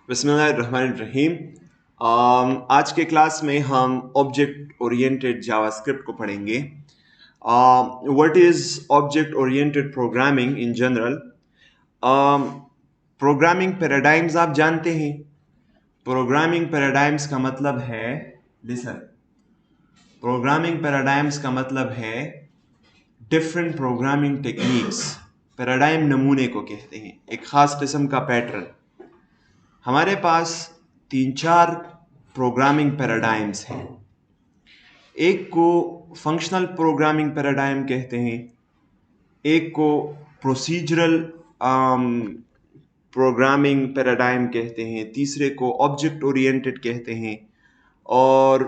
बिस्मिल्लाहिर्रहमानिर्रहीम। आज के क्लास में हम ऑब्जेक्ट ओरिएंटेड जावास्क्रिप्ट को पढ़ेंगे। What is object oriented programming in general. Programming paradigms आप जानते हैं। प्रोग्रामिंग पैराडाइम्स का मतलब है प्रोग्रामिंग पैराडाइम्स का मतलब है डिफरेंट प्रोग्रामिंग टेक्निक्स। पैराडाइम नमूने को कहते हैं, एक ख़ास किस्म का पैटर्न। हमारे पास 3-4 प्रोग्रामिंग पैराडाइम्स हैं। एक को फंक्शनल प्रोग्रामिंग पैराडाइम कहते हैं, एक को प्रोसीजरल प्रोग्रामिंग पैराडाइम कहते हैं, तीसरे को ऑब्जेक्ट ओरिएंटेड कहते हैं और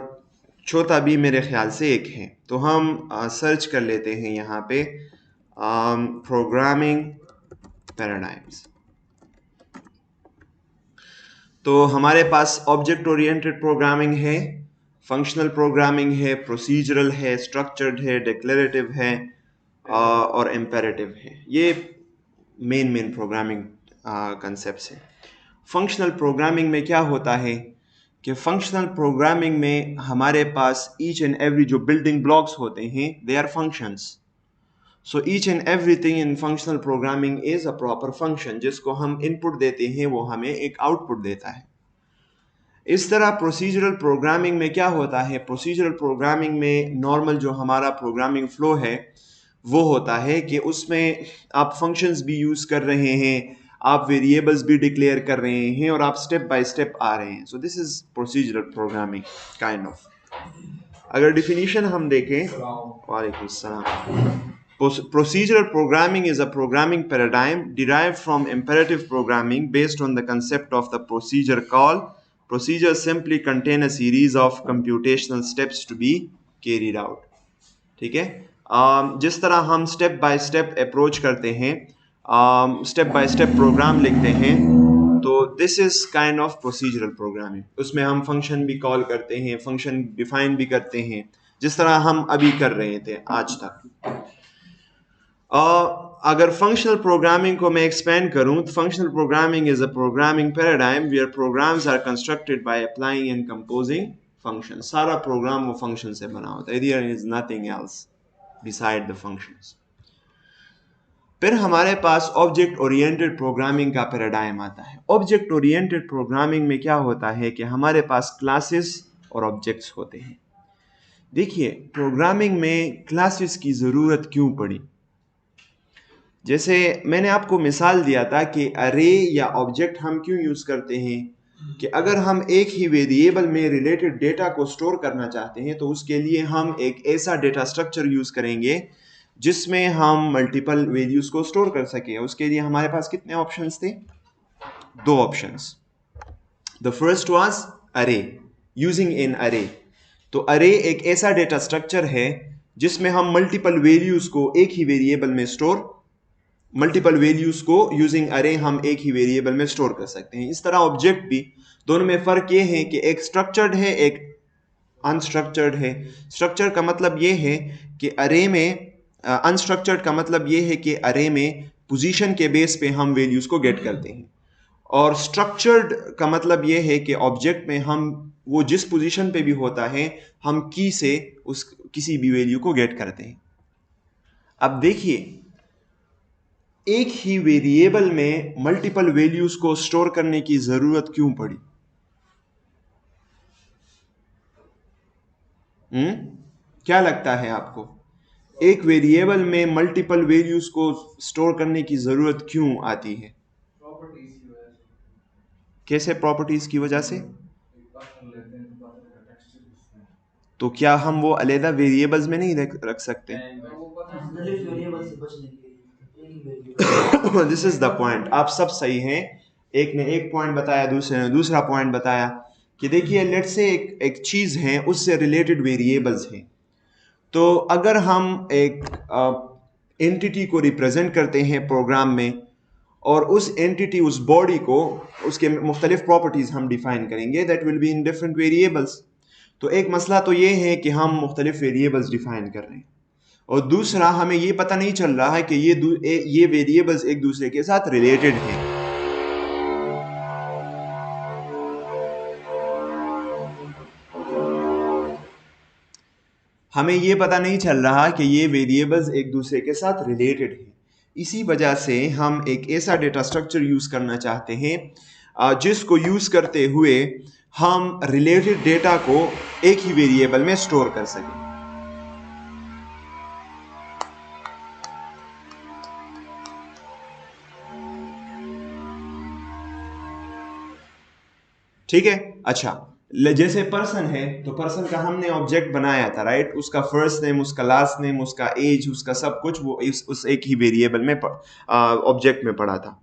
चौथा भी मेरे ख्याल से एक है। तो हम सर्च कर लेते हैं यहाँ पे प्रोग्रामिंग पैराडाइम्स। तो हमारे पास ऑब्जेक्ट ओरिएंटेड प्रोग्रामिंग है, फंक्शनल प्रोग्रामिंग है, प्रोसीजरल है, स्ट्रक्चर्ड है, डिक्लेरेटिव है और इम्पेरेटिव है। ये मेन प्रोग्रामिंग कंसेप्ट्स हैं। फंक्शनल प्रोग्रामिंग में क्या होता है कि फंक्शनल प्रोग्रामिंग में हमारे पास ईच एंड एवरी जो बिल्डिंग ब्लॉक्स होते हैं they are functions. So each and everything in functional programming is a proper function. जिसको हम इनपुट देते हैं वो हमें एक आउटपुट देता है। इस तरह प्रोसीजरल प्रोग्रामिंग में क्या होता है, प्रोसीजरल प्रोग्रामिंग में नॉर्मल जो हमारा प्रोग्रामिंग फ्लो है वो होता है कि उसमें आप फंक्शंस भी यूज़ कर रहे हैं, आप वेरिएबल्स भी डिक्लेयर कर रहे हैं और आप स्टेप बाय स्टेप आ रहे हैं। So this is procedural programming kind of. अगर डिफिनीशन हम देखें, वालेकुम सलाम। Procedural programming is a programming paradigm derived from imperative programming based on the concept of the procedure call. Procedures simply contain a series of computational steps to be carried out. ठीक है। जिस तरह हम step by step approach करते हैं, step by step program लिखते हैं, तो this is kind of procedural programming. उसमें हम फंक्शन भी कॉल करते हैं, फंक्शन डिफाइन भी करते हैं, जिस तरह हम अभी कर रहे थे आज तक। अगर फंक्शनल प्रोग्रामिंग को मैं एक्सपेंड करूं तो functional programming is a programming paradigm where programs are constructed by applying and composing function. सारा प्रोग्राम वो फंक्शन से बना होता है, there is nothing else beside the functions. फिर हमारे पास ऑब्जेक्ट ओरिएंटेड प्रोग्रामिंग का पैराडाइम आता है। ऑब्जेक्ट ओरिएंटेड प्रोग्रामिंग में क्या होता है कि हमारे पास क्लासेस और ऑब्जेक्ट्स होते हैं। देखिए, प्रोग्रामिंग में क्लासेस की ज़रूरत क्यों पड़ी। जैसे मैंने आपको मिसाल दिया था कि अरे या ऑब्जेक्ट हम क्यों यूज़ करते हैं कि अगर हम एक ही वेरिएबल में रिलेटेड डेटा को स्टोर करना चाहते हैं तो उसके लिए हम एक ऐसा डेटा स्ट्रक्चर यूज़ करेंगे जिसमें हम मल्टीपल वैल्यूज़ को स्टोर कर सकें। उसके लिए हमारे पास कितने ऑप्शंस थे? 2 ऑप्शंस। द फर्स्ट वाज अरे, यूजिंग इन अरे। तो अरे एक ऐसा डेटा स्ट्रक्चर है जिसमें हम मल्टीपल वैल्यूज़ को एक ही वेरिएबल में मल्टीपल वैल्यूज को यूजिंग अरे हम एक ही वेरिएबल में स्टोर कर सकते हैं। इस तरह ऑब्जेक्ट भी, दोनों में फ़र्क ये है कि एक स्ट्रक्चर्ड है, एक अनस्ट्रक्चर्ड है। स्ट्रक्चर का मतलब ये है कि अरे में, अनस्ट्रक्चर्ड का मतलब ये है कि अरे में पोजीशन के बेस पे हम वैल्यूज़ को गेट करते हैं, और स्ट्रक्चर्ड का मतलब ये है कि ऑब्जेक्ट में हम वो जिस पोजीशन पे भी होता है हम की से उस किसी भी वैल्यू को गेट करते हैं। अब देखिए, एक ही वेरिएबल में मल्टीपल वैल्यूज को स्टोर करने की जरूरत क्यों पड़ी? क्या लगता है आपको, एक वेरिएबल में मल्टीपल वैल्यूज को स्टोर करने की जरूरत क्यों आती है? कैसे प्रॉपर्टीज की वजह से? तो क्या हम वो अलग वेरिएबल्स में नहीं रख सकते? This is the point. आप सब सही हैं। एक ने एक पॉइंट बताया, दूसरे ने दूसरा पॉइंट बताया कि देखिए, लेट्स से एक चीज है, उससे रिलेटेड वेरिएबल्स हैं। तो अगर हम एक एंटिटी को रिप्रेजेंट करते हैं प्रोग्राम में, और उस एंटिटी, उस बॉडी को, उसके मुख्तलिफ प्रॉपर्टीज हम डिफाइन करेंगे that will be in different variables. तो एक मसला तो ये है कि हम मुख्तलिफ वेरिएबल्स डिफाइन कर रहे हैं, और दूसरा हमें ये पता नहीं चल रहा है कि ये वेरिएबल्स एक दूसरे के साथ रिलेटेड हैं। हमें ये पता नहीं चल रहा कि ये वेरिएबल्स एक दूसरे के साथ रिलेटेड हैं। इसी वजह से हम एक ऐसा डेटा स्ट्रक्चर यूज करना चाहते हैं जिसको यूज करते हुए हम रिलेटेड डेटा को एक ही वेरिएबल में स्टोर कर सकें। ठीक है, अच्छा जैसे पर्सन है तो पर्सन का हमने ऑब्जेक्ट बनाया था, राइट? उसका फर्स्ट नेम, उसका लास्ट नेम, उसका एज, उसका सब कुछ वो उस एक ही वेरिएबल में ऑब्जेक्ट में पड़ा था।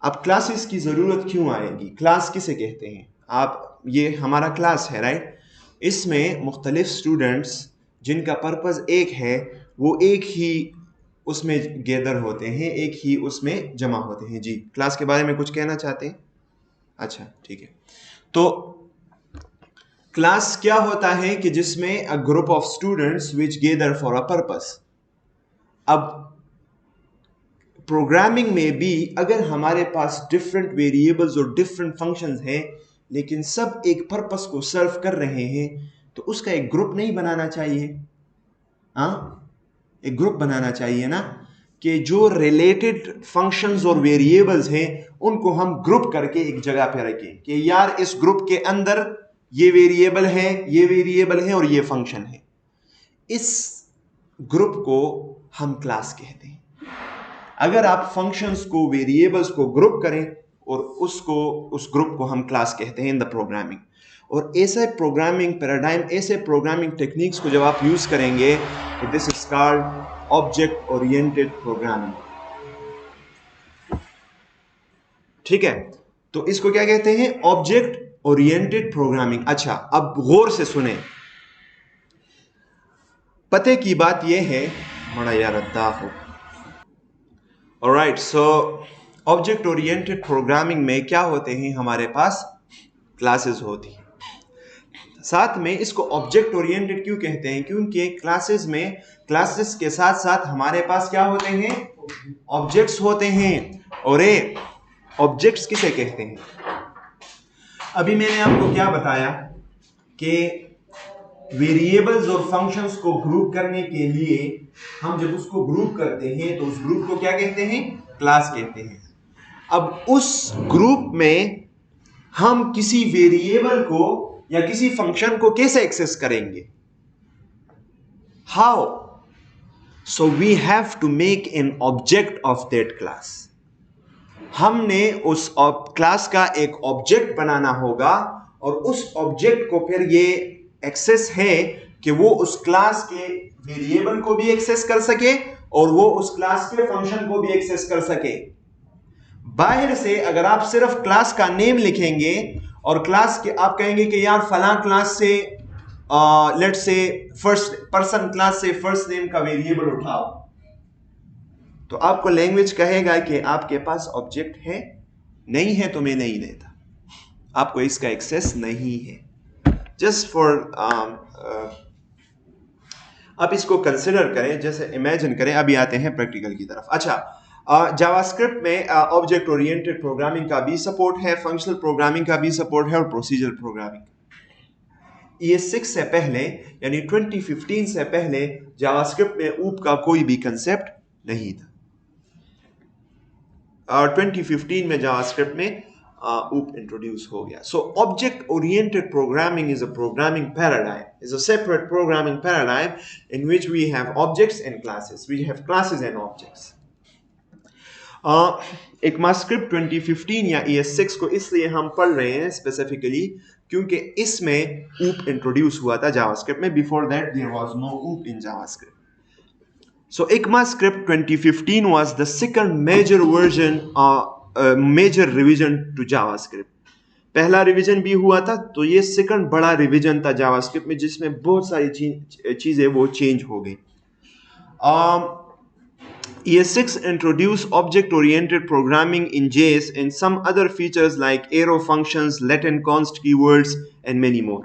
अब क्लासेस की जरूरत क्यों आएगी? क्लास किसे कहते हैं आप? ये हमारा क्लास है, राइट? इसमें मुख्तलिफ स्टूडेंट्स जिनका पर्पस एक है वो एक ही उसमें गैदर होते हैं, एक ही उसमें जमा होते हैं। जी, क्लास के बारे में कुछ कहना चाहते हैं? अच्छा, ठीक है। तो क्लास क्या होता है कि जिसमें a group of students which gather for a purpose. अब प्रोग्रामिंग में भी अगर हमारे पास डिफरेंट वेरिएबल्स और डिफरेंट फंक्शंस हैं लेकिन सब एक पर्पस को सर्व कर रहे हैं तो उसका एक ग्रुप नहीं बनाना चाहिए? हाँ, एक ग्रुप बनाना चाहिए ना, कि जो रिलेटेड फंक्शंस और वेरिएबल्स हैं उनको हम ग्रुप करके एक जगह पे रखें कि यार इस ग्रुप के अंदर ये वेरिएबल है, ये वेरिएबल है और ये फंक्शन है। इस ग्रुप को हम क्लास कहते हैं। अगर आप फंक्शंस को, वेरिएबल्स को ग्रुप करें और उस ग्रुप को हम क्लास कहते हैं इन द प्रोग्रामिंग। और ऐसे प्रोग्रामिंग पैराडाइम, ऐसे प्रोग्रामिंग टेक्निक्स को जब आप यूज करेंगे तो this is called object oriented programming. ठीक है, तो इसको क्या कहते हैं? Object oriented programming. अच्छा, अब गौर से सुने, पते की बात यह है, बड़ा यार अद्दा हो। Alright, so object oriented programming में क्या होते हैं? हमारे पास क्लासेस होती हैं। साथ में इसको ऑब्जेक्ट ओरिएंटेड क्यों कहते हैं? क्योंकि क्लासेस के साथ साथ हमारे पास क्या होते हैं? ऑब्जेक्ट्स होते हैं। और ये ऑब्जेक्ट्स किसे कहते हैं? अभी मैंने आपको क्या बताया कि वेरिएबल्स और फंक्शंस को ग्रुप करने के लिए हम जब उसको ग्रुप करते हैं तो उस ग्रुप को क्या कहते हैं? क्लास कहते हैं। अब उस ग्रुप में हम किसी वेरिएबल को या किसी फंक्शन को कैसे एक्सेस करेंगे? How? So we have to make an object of that class. हमने उस क्लास का एक ऑब्जेक्ट बनाना होगा और उस ऑब्जेक्ट को फिर ये एक्सेस है कि वो उस क्लास के वेरिएबल को भी एक्सेस कर सके और वो उस क्लास के फंक्शन को भी एक्सेस कर सके। बाहर से अगर आप सिर्फ क्लास का नेम लिखेंगे और क्लास के आप कहेंगे कि यार फलां क्लास से let's say first person class से फर्स्ट नेम का वेरिएबल उठाओ, तो आपको लैंग्वेज कहेगा कि आपके पास ऑब्जेक्ट है, नहीं है तो मैं नहीं देता, आपको इसका एक्सेस नहीं है। जस्ट फॉर आप इसको कंसिडर करें, जैसे इमेजिन करें। अभी आते हैं प्रैक्टिकल की तरफ। अच्छा, जावास्क्रिप्ट में ऑब्जेक्ट ओरिएंटेड प्रोग्रामिंग का भी सपोर्ट है, फंक्शनल प्रोग्रामिंग का भी सपोर्ट है और प्रोसीजरल प्रोग्रामिंग। ES6 से पहले यानी 2015 से पहले जावास्क्रिप्ट में ऊप का कोई भी कंसेप्ट नहीं था और 2015 में जावास्क्रिप्ट में ऊप इंट्रोड्यूस हो गया। So object oriented programming is a programming paradigm, is a separate programming paradigm in which we have objects and classes. We have classes and objects. ECMAScript 2015 या ES6 को इसलिए हम पढ़ रहे हैं स्पेसिफिकली क्योंकि इसमें OOP इंट्रोड्यूस हुआ था जावास्क्रिप्ट में। Before that there was no OOP in JavaScript. So ECMAScript 2015 was the second major version, major revision to JavaScript. पहला रिवीजन भी हुआ था तो ये सेकंड बड़ा रिवीजन था जावास्क्रिप्ट में जिसमें बहुत सारी चीजें वो चेंज हो गई। ES6 introduced object-oriented programming in JS and some other features like arrow functions, let and const keywords and many more.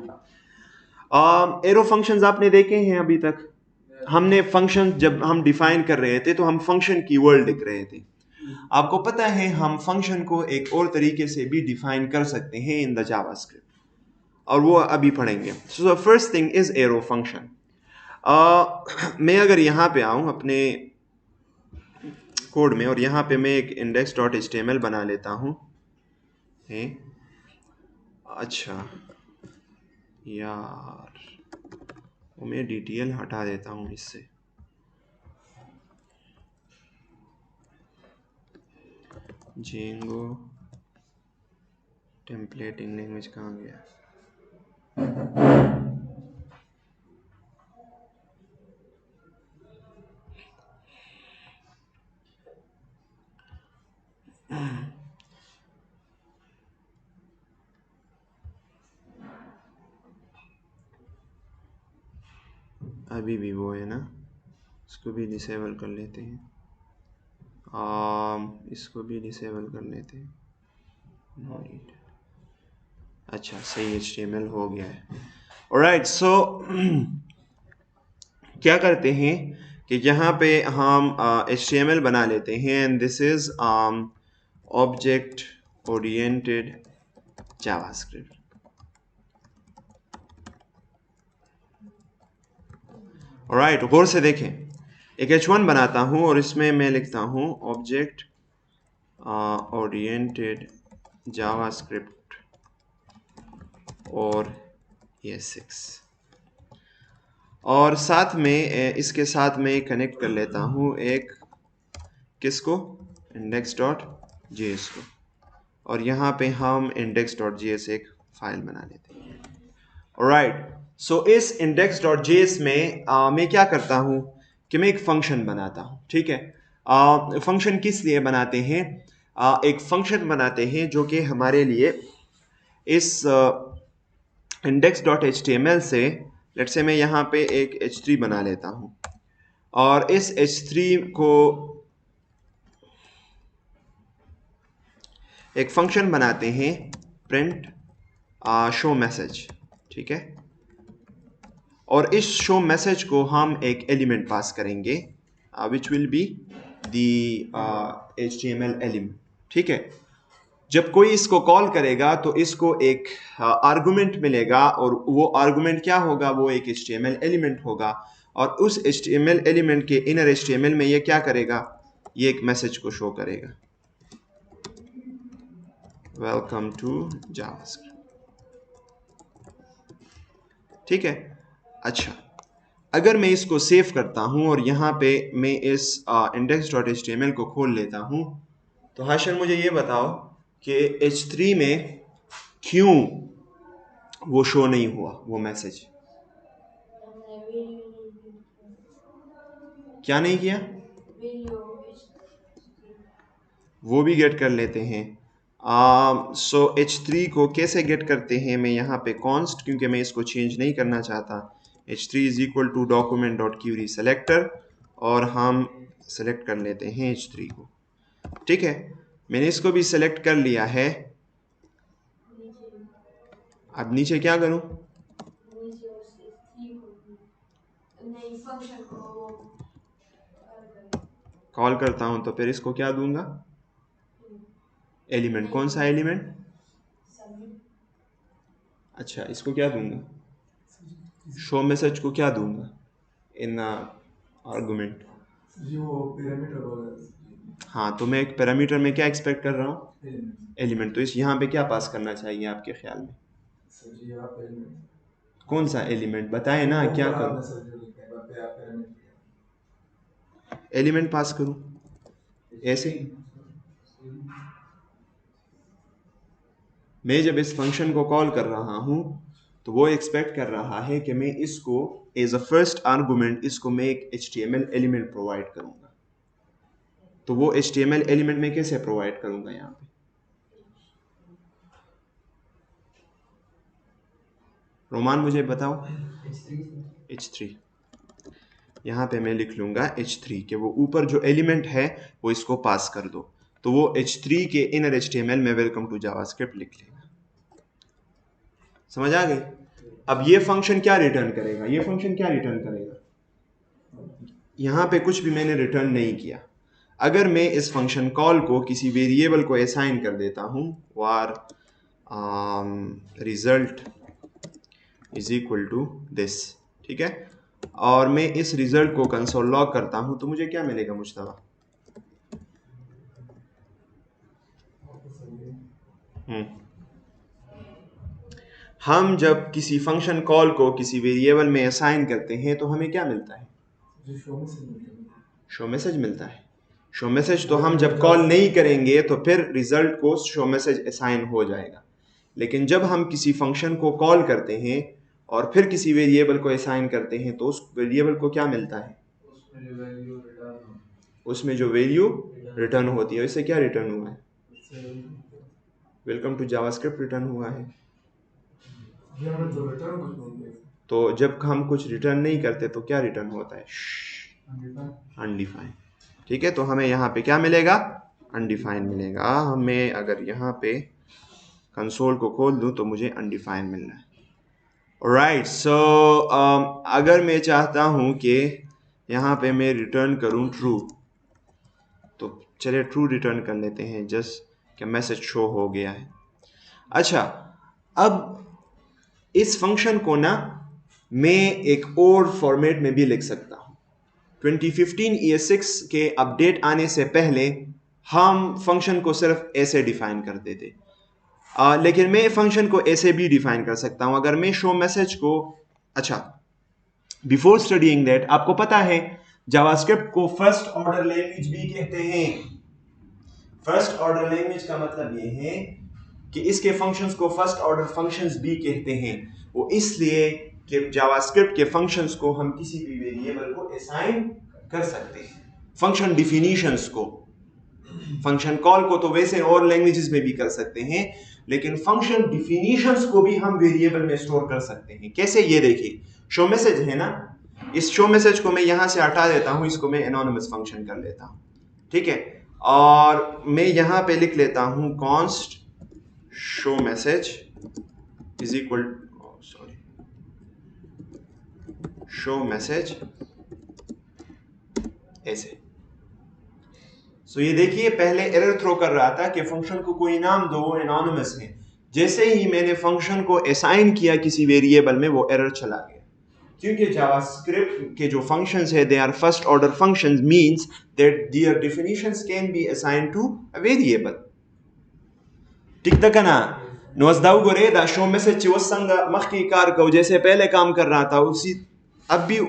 Arrow functions आपने देखे हैं अभी तक? हमने फंक्शन जब हम डिफाइन कर रहे थे तो हम फंक्शन कीवर्ड लिख रहे थे। आपको पता है हम फंक्शन को एक और तरीके से भी डिफाइन कर सकते हैं इन द जावास्क्रिप्ट और वो अभी पढ़ेंगे। So the first thing is arrow function. मैं अगर यहाँ पे आऊँ अपने कोड में और यहाँ पे मैं एक index.html बना लेता हूँ। अच्छा यार, वो मैं DTL हटा देता हूँ इससे। Django टेम्पलेटिंग लैंग्वेज कहाँ गया? अभी भी वो है ना, इसको भी डिसेबल कर लेते हैं। इसको भी डिसेबल कर लेते हैं। No need. अच्छा सही, HTML हो गया है। ऑलराइट, सो क्या करते हैं कि यहाँ पे हम HTML बना लेते हैं and this is object oriented JavaScript. Alright, गौर से देखें, एक H1 बनाता हूँ और इसमें मैं लिखता हूँ ऑब्जेक्ट ओरिएंटेड जावास्क्रिप्ट और ES6, और साथ में इसके साथ में कनेक्ट कर लेता हूँ एक किसको, index.js को, और यहाँ पे हम index.js एक फाइल बना लेते हैं। ऑलराइट, सो इस index.js में मैं क्या करता हूँ कि मैं एक फंक्शन बनाता हूँ। ठीक है, फंक्शन किस लिए बनाते हैं? एक फंक्शन बनाते हैं जो कि हमारे लिए इस index.html से, लेट्स से मैं यहाँ पे एक h3 बना लेता हूँ और इस h3 को एक फंक्शन बनाते हैं प्रिंट शो मैसेज। ठीक है, और इस शो मैसेज को हम एक एलिमेंट पास करेंगे which will be the HTML element. ठीक है, जब कोई इसको कॉल करेगा तो इसको एक आर्गुमेंट मिलेगा और वो आर्गुमेंट क्या होगा, वो एक HTML एलिमेंट होगा, और उस HTML एलिमेंट के इनर HTML में ये क्या करेगा, ये एक मैसेज को शो करेगा, वेलकम टू जावास्क्रिप्ट। ठीक है, अच्छा, अगर मैं इसको सेव करता हूं और यहाँ पे मैं इस index.html को खोल लेता हूं, तो हाशिर मुझे ये बताओ कि H3 में क्यों वो शो नहीं हुआ, वो मैसेज क्या नहीं किया? वो भी गेट कर लेते हैं। सो H3 को कैसे गेट करते हैं? मैं यहाँ पे कॉन्स्ट, क्योंकि मैं इसको चेंज नहीं करना चाहता, H3 is equal to document dot query selector, और हम सेलेक्ट कर लेते हैं H3 को। ठीक है, मैंने इसको भी सेलेक्ट कर लिया है। अब नीचे क्या करूं? कॉल करता हूं तो फिर इसको क्या दूंगा, एलिमेंट। कौन सा एलिमेंट? अच्छा, इसको क्या दूंगा, शो मैसेज को क्या दूंगा इन आर्गुमेंट? हाँ, तो मैं एक पैरामीटर में क्या एक्सपेक्ट कर रहा हूँ, एलिमेंट। तो इस यहाँ पे क्या पास करना चाहिए आपके ख्याल में? कौन सा एलिमेंट बताए ना, क्या करूँ? एलिमेंट पास करूँ ऐसे? मैं जब इस फंक्शन को कॉल कर रहा हूँ तो वो एक्सपेक्ट कर रहा है कि मैं इसको एज अ फर्स्ट आर्गुमेंट इसको मैं एक HTML एलिमेंट प्रोवाइड करूंगा। तो वो HTML एलिमेंट मैं कैसे प्रोवाइड करूंगा यहाँ पे? रोमान मुझे बताओ। H3 यहाँ पे मैं लिख लूंगा H3 के वो ऊपर जो एलिमेंट है वो इसको पास कर दो, तो वो H3 के इनर HTML में वेलकम टू जावास्क्रिप्ट लिख लेगा। समझ आ गई? अब ये फंक्शन क्या रिटर्न करेगा, ये फंक्शन क्या रिटर्न करेगा? यहाँ पे कुछ भी मैंने रिटर्न नहीं किया। अगर मैं इस फंक्शन कॉल को किसी वेरिएबल को असाइन कर देता हूँ, var result is equal to this, ठीक है, और मैं इस रिजल्ट को कंसोल लॉग करता हूं तो मुझे क्या मिलेगा मुश्तबा? हम जब किसी फंक्शन कॉल को किसी वेरिएबल में असाइन करते हैं तो हमें क्या मिलता है? शो मैसेज मिलता है। शो मैसेज तो हम जब कॉल नहीं करेंगे तो फिर रिजल्ट को शो मैसेज असाइन हो जाएगा, लेकिन जब हम किसी फंक्शन को कॉल करते हैं और फिर किसी वेरिएबल को असाइन करते हैं तो उस वेरिएबल को क्या मिलता है? उसमें जो वैल्यू रिटर्न होती है। इससे क्या रिटर्न हुआ है? वेलकम टू जावास्क्रिप्ट रिटर्न हुआ है। तो जब हम कुछ रिटर्न नहीं करते तो क्या रिटर्न होता है? अनडिफाइंड। ठीक है, तो हमें यहाँ पे क्या मिलेगा? अनडिफाइंड मिलेगा। हमें अगर यहाँ पे कंसोल को खोल दूं तो मुझे अनडिफाइंड मिल रहा है। राइट, सो अगर मैं चाहता हूं कि यहाँ पे मैं रिटर्न करूं ट्रू, तो चलिए ट्रू रिटर्न कर लेते हैं, जस्ट कि मैसेज शो हो गया है। अच्छा, अब इस फंक्शन को ना मैं एक और फॉर्मेट में भी लिख सकता हूं। 2015 ES6 के अपडेट आने से पहले हम फंक्शन को सिर्फ ऐसे डिफाइन करते थे, लेकिन मैं फंक्शन को ऐसे भी डिफाइन कर सकता हूं। अगर मैं शो मैसेज को, अच्छा, बिफोर स्टडीइंग दैट, आपको पता है जावास्क्रिप्ट को फर्स्ट ऑर्डर लैंग्वेज भी कहते हैं। फर्स्ट ऑर्डर लैंग्वेज का मतलब ये है कि इसके फंक्शंस को फर्स्ट ऑर्डर फंक्शंस भी कहते हैं। वो इसलिए कि जावास्क्रिप्ट के फंक्शंस को हम किसी भी वेरिएबल को असाइन कर सकते हैं। फंक्शन डिफिनीशंस को, फंक्शन कॉल को तो वैसे और लैंग्वेजेस में भी कर सकते हैं, लेकिन फंक्शन डिफिनीशंस को भी हम वेरिएबल में स्टोर कर सकते हैं। कैसे? ये देखिए, शो मैसेज है ना, इस शो मैसेज को मैं यहां से हटा देता हूं, इसको मैं एनोनिमस फंक्शन कर लेता हूं, ठीक है, और मैं यहां पे लिख लेता हूं const show message is equal, sorry, show message ऐसे। सो ये देखिए, पहले एरर थ्रो कर रहा था कि फंक्शन को कोई नाम दो, वो एनोनिमस है। जैसे ही मैंने फंक्शन को असाइन किया किसी वेरिएबल में, वो एरर चला गया, क्योंकि जावास्क्रिप्ट के जो फंक्शंस है they are first order functions, means that their definitions can be assigned to a variable. ठीक था ना? नोजदाउ गोरे दा शो मैसेज वसंग मखी कार को जैसे पहले काम कर रहा था, उसी अब भी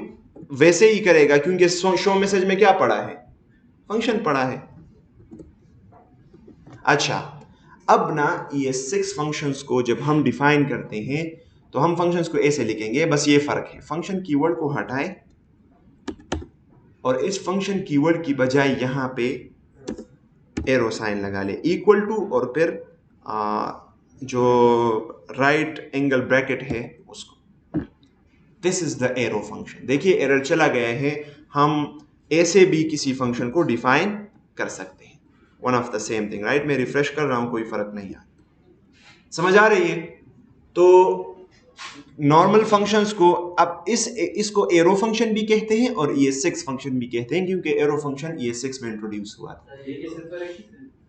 वैसे ही करेगा, क्योंकि शो मैसेज में क्या पड़ा है? फंक्शन पड़ा है। अच्छा, अब ना ES6 फंक्शंस को जब हम डिफाइन करते हैं तो हम फंक्शंस को ऐसे लिखेंगे, बस ये फर्क है, फंक्शन कीवर्ड को हटाएं और इस फंक्शन कीवर्ड की बजाय यहां पे एरो साइन लगा ले, इक्वल टू, और फिर जो राइट एंगल ब्रैकेट है उसको, this is the arrow function. देखिए एरर चला गया है। हम ऐसे भी किसी फंक्शन को डिफाइन कर सकते हैं, one of the same thing, right? मैं रिफ्रेश कर रहा हूं, कोई फर्क नहीं आ, समझ आ रही है? तो नॉर्मल फंक्शंस को अब इसको एरो फंक्शन भी कहते हैं और ES6 फंक्शन भी कहते हैं, क्योंकि एरो फंक्शन ES6 में इंट्रोड्यूस हुआ था।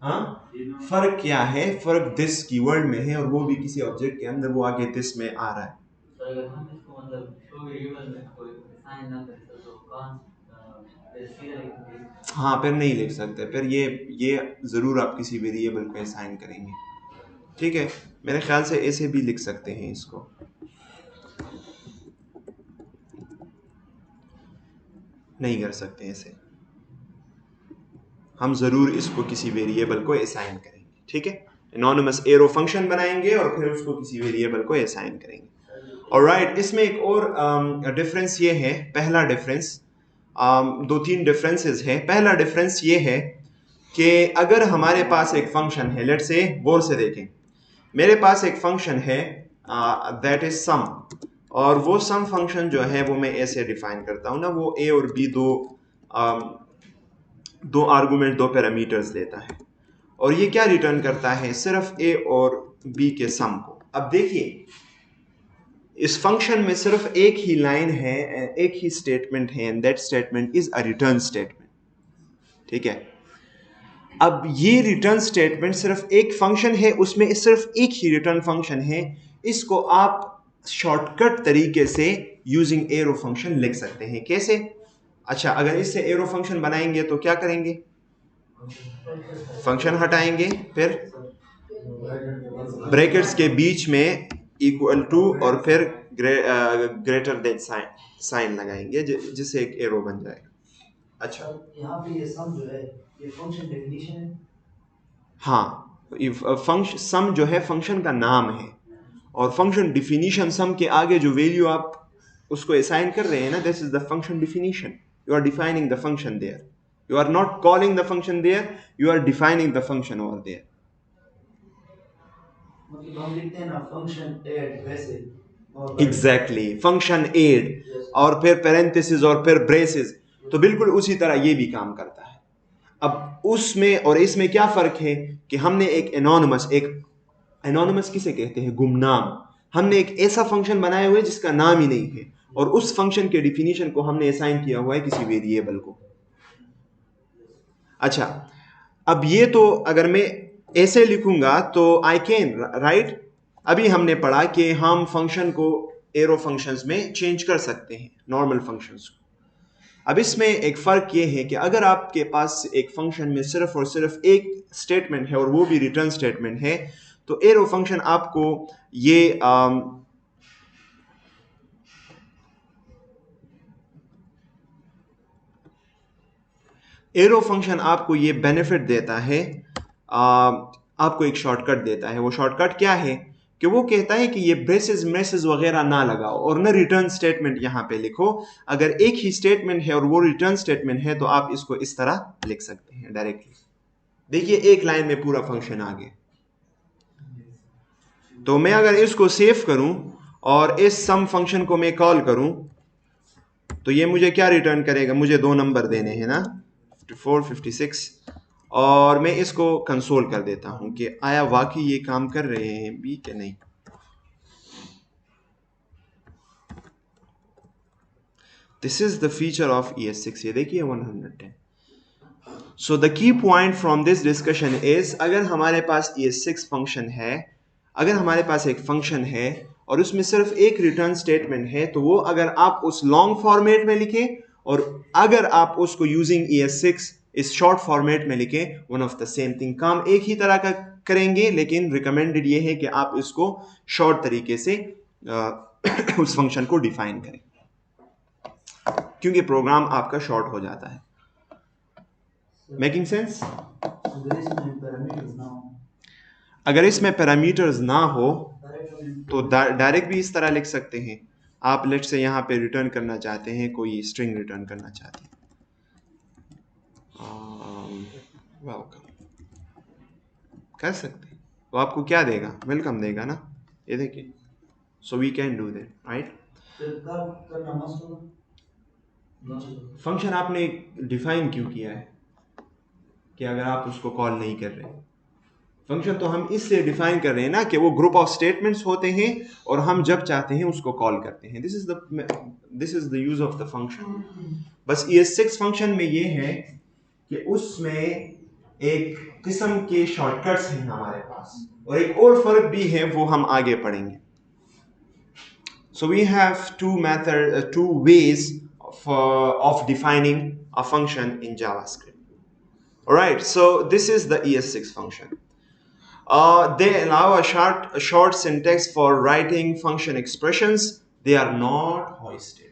हाँ, फर्क क्या है? फर्क दिस कीवर्ड में है, और वो भी किसी ऑब्जेक्ट के अंदर, वो आगे दिस में आ रहा है। हाँ, फिर नहीं लिख सकते, फिर ये जरूर आप किसी वेरिएबल को असाइन करेंगे, ठीक है? मेरे ख्याल से ऐसे भी लिख सकते हैं इसको, नहीं कर सकते ऐसे, हम जरूर इसको किसी वेरिएबल को असाइन करेंगे, ठीक है? एनोनिमस एरो फंक्शन बनाएंगे और फिर उसको किसी वेरिएबल को असाइन करेंगे। ऑलराइट, इसमें एक और डिफरेंस ये है, पहला डिफरेंस, दो तीन डिफरेंसेस है। पहला डिफरेंस ये है कि अगर हमारे पास एक फंक्शन है, लेट्स से गौर से देखें, मेरे पास एक फंक्शन है दैट इज सम, और वो सम फंक्शन जो है वो मैं ऐसे डिफाइन करता हूँ ना, वो a और b दो आर्गुमेंट, दो पैरामीटर्स लेता है, और ये क्या रिटर्न करता है? सिर्फ a और b के सम को। अब देखिए, इस फंक्शन में सिर्फ एक ही लाइन है, एक ही स्टेटमेंट है, and that statement is a return statement, ठीक है? अब ये रिटर्न स्टेटमेंट सिर्फ एक फंक्शन है, उसमें सिर्फ एक ही रिटर्न फंक्शन है, इसको आप शॉर्टकट तरीके से यूजिंग एरो फंक्शन लिख सकते हैं। कैसे? अच्छा, अगर इससे एरो फंक्शन बनाएंगे तो क्या करेंगे? फंक्शन हटाएंगे, फिर ब्रैकेट्स के बीच में इक्वल टू और फिर ग्रेटर देन साइन लगाएंगे जिससे एक एरो बन जाएगा। अच्छा, यहाँ पे ये सम जो है ये फंक्शन डेफिनेशन है। हाँ, फंक्शन सम जो है फंक्शन का नाम है, और फंक्शन डिफिनीशन सम के आगे जो वैल्यू आप उसको असाइन कर रहे हैं ना, this is the function definition. You are defining the function there, you are not calling the function there, you are defining the function over there. मतलब हम लिखते हैं ना फंक्शन ऐड वैसे, एग्जैक्टली फंक्शन ऐड और फिर पेरेंथेसिस और फिर ब्रेसेस, तो बिल्कुल उसी तरह ये भी काम करता है। अब उसमें और इसमें क्या फर्क है कि हमने एक एनोनिमस किसे कहते हैं? गुमनाम। हमने एक ऐसा फंक्शन बनाया हुआ है जिसका नाम ही नहीं है, और उस फंक्शन के डिफिनीशन को हमने असाइन किया हुआ है किसी वेरिएबल को। अच्छा, अब ये तो अगर मैं ऐसे लिखूंगा तो आई कैन राइट। अभी हमने पढ़ा कि हम फंक्शन को एरो फंक्शंस में चेंज कर सकते हैं, नॉर्मल फंक्शंस को। अब इसमें एक फर्क ये है कि अगर आपके पास एक फंक्शन में सिर्फ और सिर्फ एक स्टेटमेंट है और वो भी रिटर्न स्टेटमेंट है, तो एरो फंक्शन आपको ये एरो फंक्शन आपको ये बेनिफिट देता है, आपको एक शॉर्टकट देता है। वो शॉर्टकट क्या है कि वो कहता है कि ये ब्रेसेस मेसेस वगैरह ना लगाओ और ना रिटर्न स्टेटमेंट यहां पे लिखो। अगर एक ही स्टेटमेंट है और वो रिटर्न स्टेटमेंट है तो आप इसको इस तरह लिख सकते हैं डायरेक्टली। देखिए, एक लाइन में पूरा फंक्शन आ गया। तो मैं अगर इसको सेव करूं और इस सम फंक्शन को मैं कॉल करूं तो ये मुझे क्या रिटर्न करेगा? मुझे दो नंबर देने हैं ना, 54, 56, और मैं इसको कंसोल कर देता हूं कि आया वाकई ये काम कर रहे हैं भी कि नहीं। This is the feature of ES6। ये देखिए 110। So the key point from this discussion is, अगर हमारे पास ES6 फंक्शन है, अगर हमारे पास एक फंक्शन है और उसमें सिर्फ एक रिटर्न स्टेटमेंट है, तो वो अगर आप उस लॉन्ग फॉर्मेट में लिखें और अगर आप उसको यूजिंग ES6 इस शॉर्ट फॉर्मेट में लिखें, one of the same thing, काम एक ही तरह का करेंगे, लेकिन रिकमेंडेड ये है कि आप इसको शॉर्ट तरीके से उस फंक्शन को डिफाइन करें, क्योंकि प्रोग्राम आपका शॉर्ट हो जाता है। Making sense? अगर इसमें पैरामीटर्स ना हो तो डायरेक्ट भी इस तरह लिख सकते हैं। आप लेट से यहाँ पे रिटर्न करना चाहते हैं, कोई स्ट्रिंग रिटर्न करना चाहते हैं, वेलकम कर सकते हैं, तो आपको क्या देगा? वेलकम देगा ना, ये देखिए। So we can do that, right. Function आपने डिफाइन क्यों किया है कि अगर आप उसको कॉल नहीं कर रहे? फंक्शन तो हम इससे डिफाइन कर रहे हैं ना कि वो ग्रुप ऑफ स्टेटमेंट्स होते हैं और हम जब चाहते हैं उसको कॉल करते हैं। This is the use of the function. बस ES6 फंक्शन में ये है कि उसमें एक किस्म के शॉर्टकट्स हैं हमारे पास, और एक और फर्क भी है, वो हम आगे पढ़ेंगे। So we have two ways of defining a function in JavaScript. Alright, so this is the ES6 function. They allow a short syntax for writing function expressions. They are not hoisted.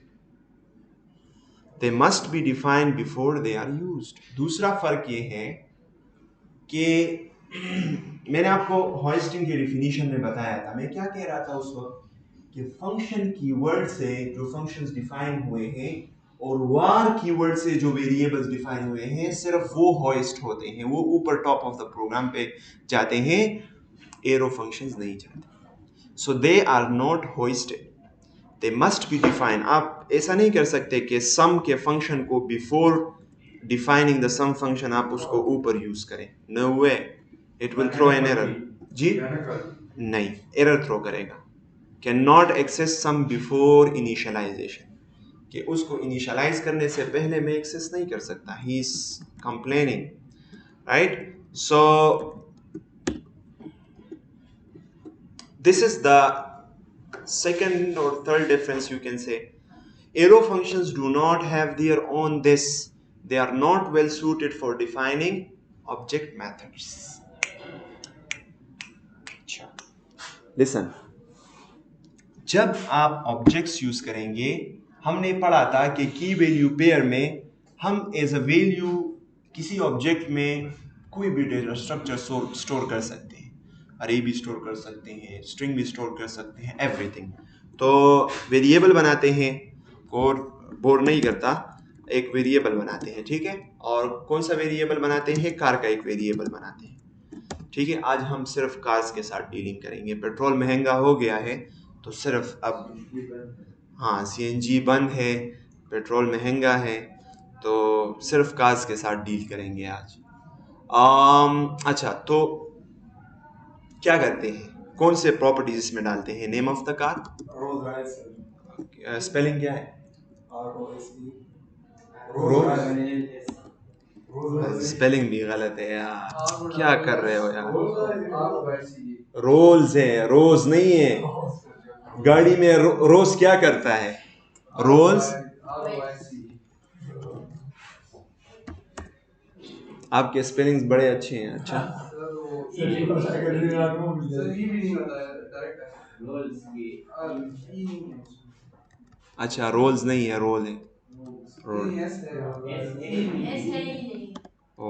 They must be defined before they are used. दूसरा फर्क ये है कि मैंने आपको hoisting की definition में बताया था। मैं क्या कह रहा था उस वक्त कि फंक्शन कीवर्ड से जो फंक्शंस डिफाइन हुए हैं और वार कीवर्ड से जो वेरिएबल्स डिफाइन हुए हैं, सिर्फ वो होइस्ट होते हैं, वो ऊपर टॉप ऑफ द प्रोग्राम पे जाते हैं, एरो फंक्शंस नहीं जाते। So they are not hoisted, they must be define. आप ऐसा नहीं कर सकते कि सम के फंक्शन को before defining the sum function आप उसको ऊपर यूज करें। No way, it will throw an error. जी नहीं, एरर थ्रो करेगा। Can not access sum before initialization, कि उसको इनिशियलाइज करने से पहले मैं एक्सेस नहीं कर सकता। He is complaining, right. So this is the second or third difference you can say. Arrow functions do not have their own this. They are not well suited for defining object methods. Listen. जब आप objects use करेंगे, हमने पढ़ा था कि की value pair में हम एज अ वैल्यू किसी ऑब्जेक्ट में कोई भी डेटा स्ट्रक्चर स्टोर कर सकते हैं, अरे भी स्टोर कर सकते हैं, स्ट्रिंग भी स्टोर कर सकते हैं, एवरीथिंग. तो वेरिएबल बनाते हैं और बोर नहीं करता, एक वेरिएबल बनाते हैं, ठीक है. और कौन सा वेरिएबल बनाते हैं? कार का एक वेरिएबल बनाते हैं, ठीक है. आज हम सिर्फ कार्स के साथ डीलिंग करेंगे. पेट्रोल महंगा हो गया है तो सिर्फ अब हाँ सीएनजी बंद है, पेट्रोल महंगा है, तो सिर्फ कार्स के साथ डील करेंगे आज. अच्छा, तो क्या करते हैं, कौन से प्रॉपर्टीज इसमें डालते हैं? Name of the car, spelling क्या है? स्पेलिंग भी गलत है यार, क्या कर रहे हो यार? रोल्स है, रोज नहीं है. गाड़ी में रोज क्या करता है? रोल्स. आपके स्पेलिंग्स बड़े अच्छे हैं. अच्छा, अच्छा रोल्स नहीं है, रोल है. रोल. ओ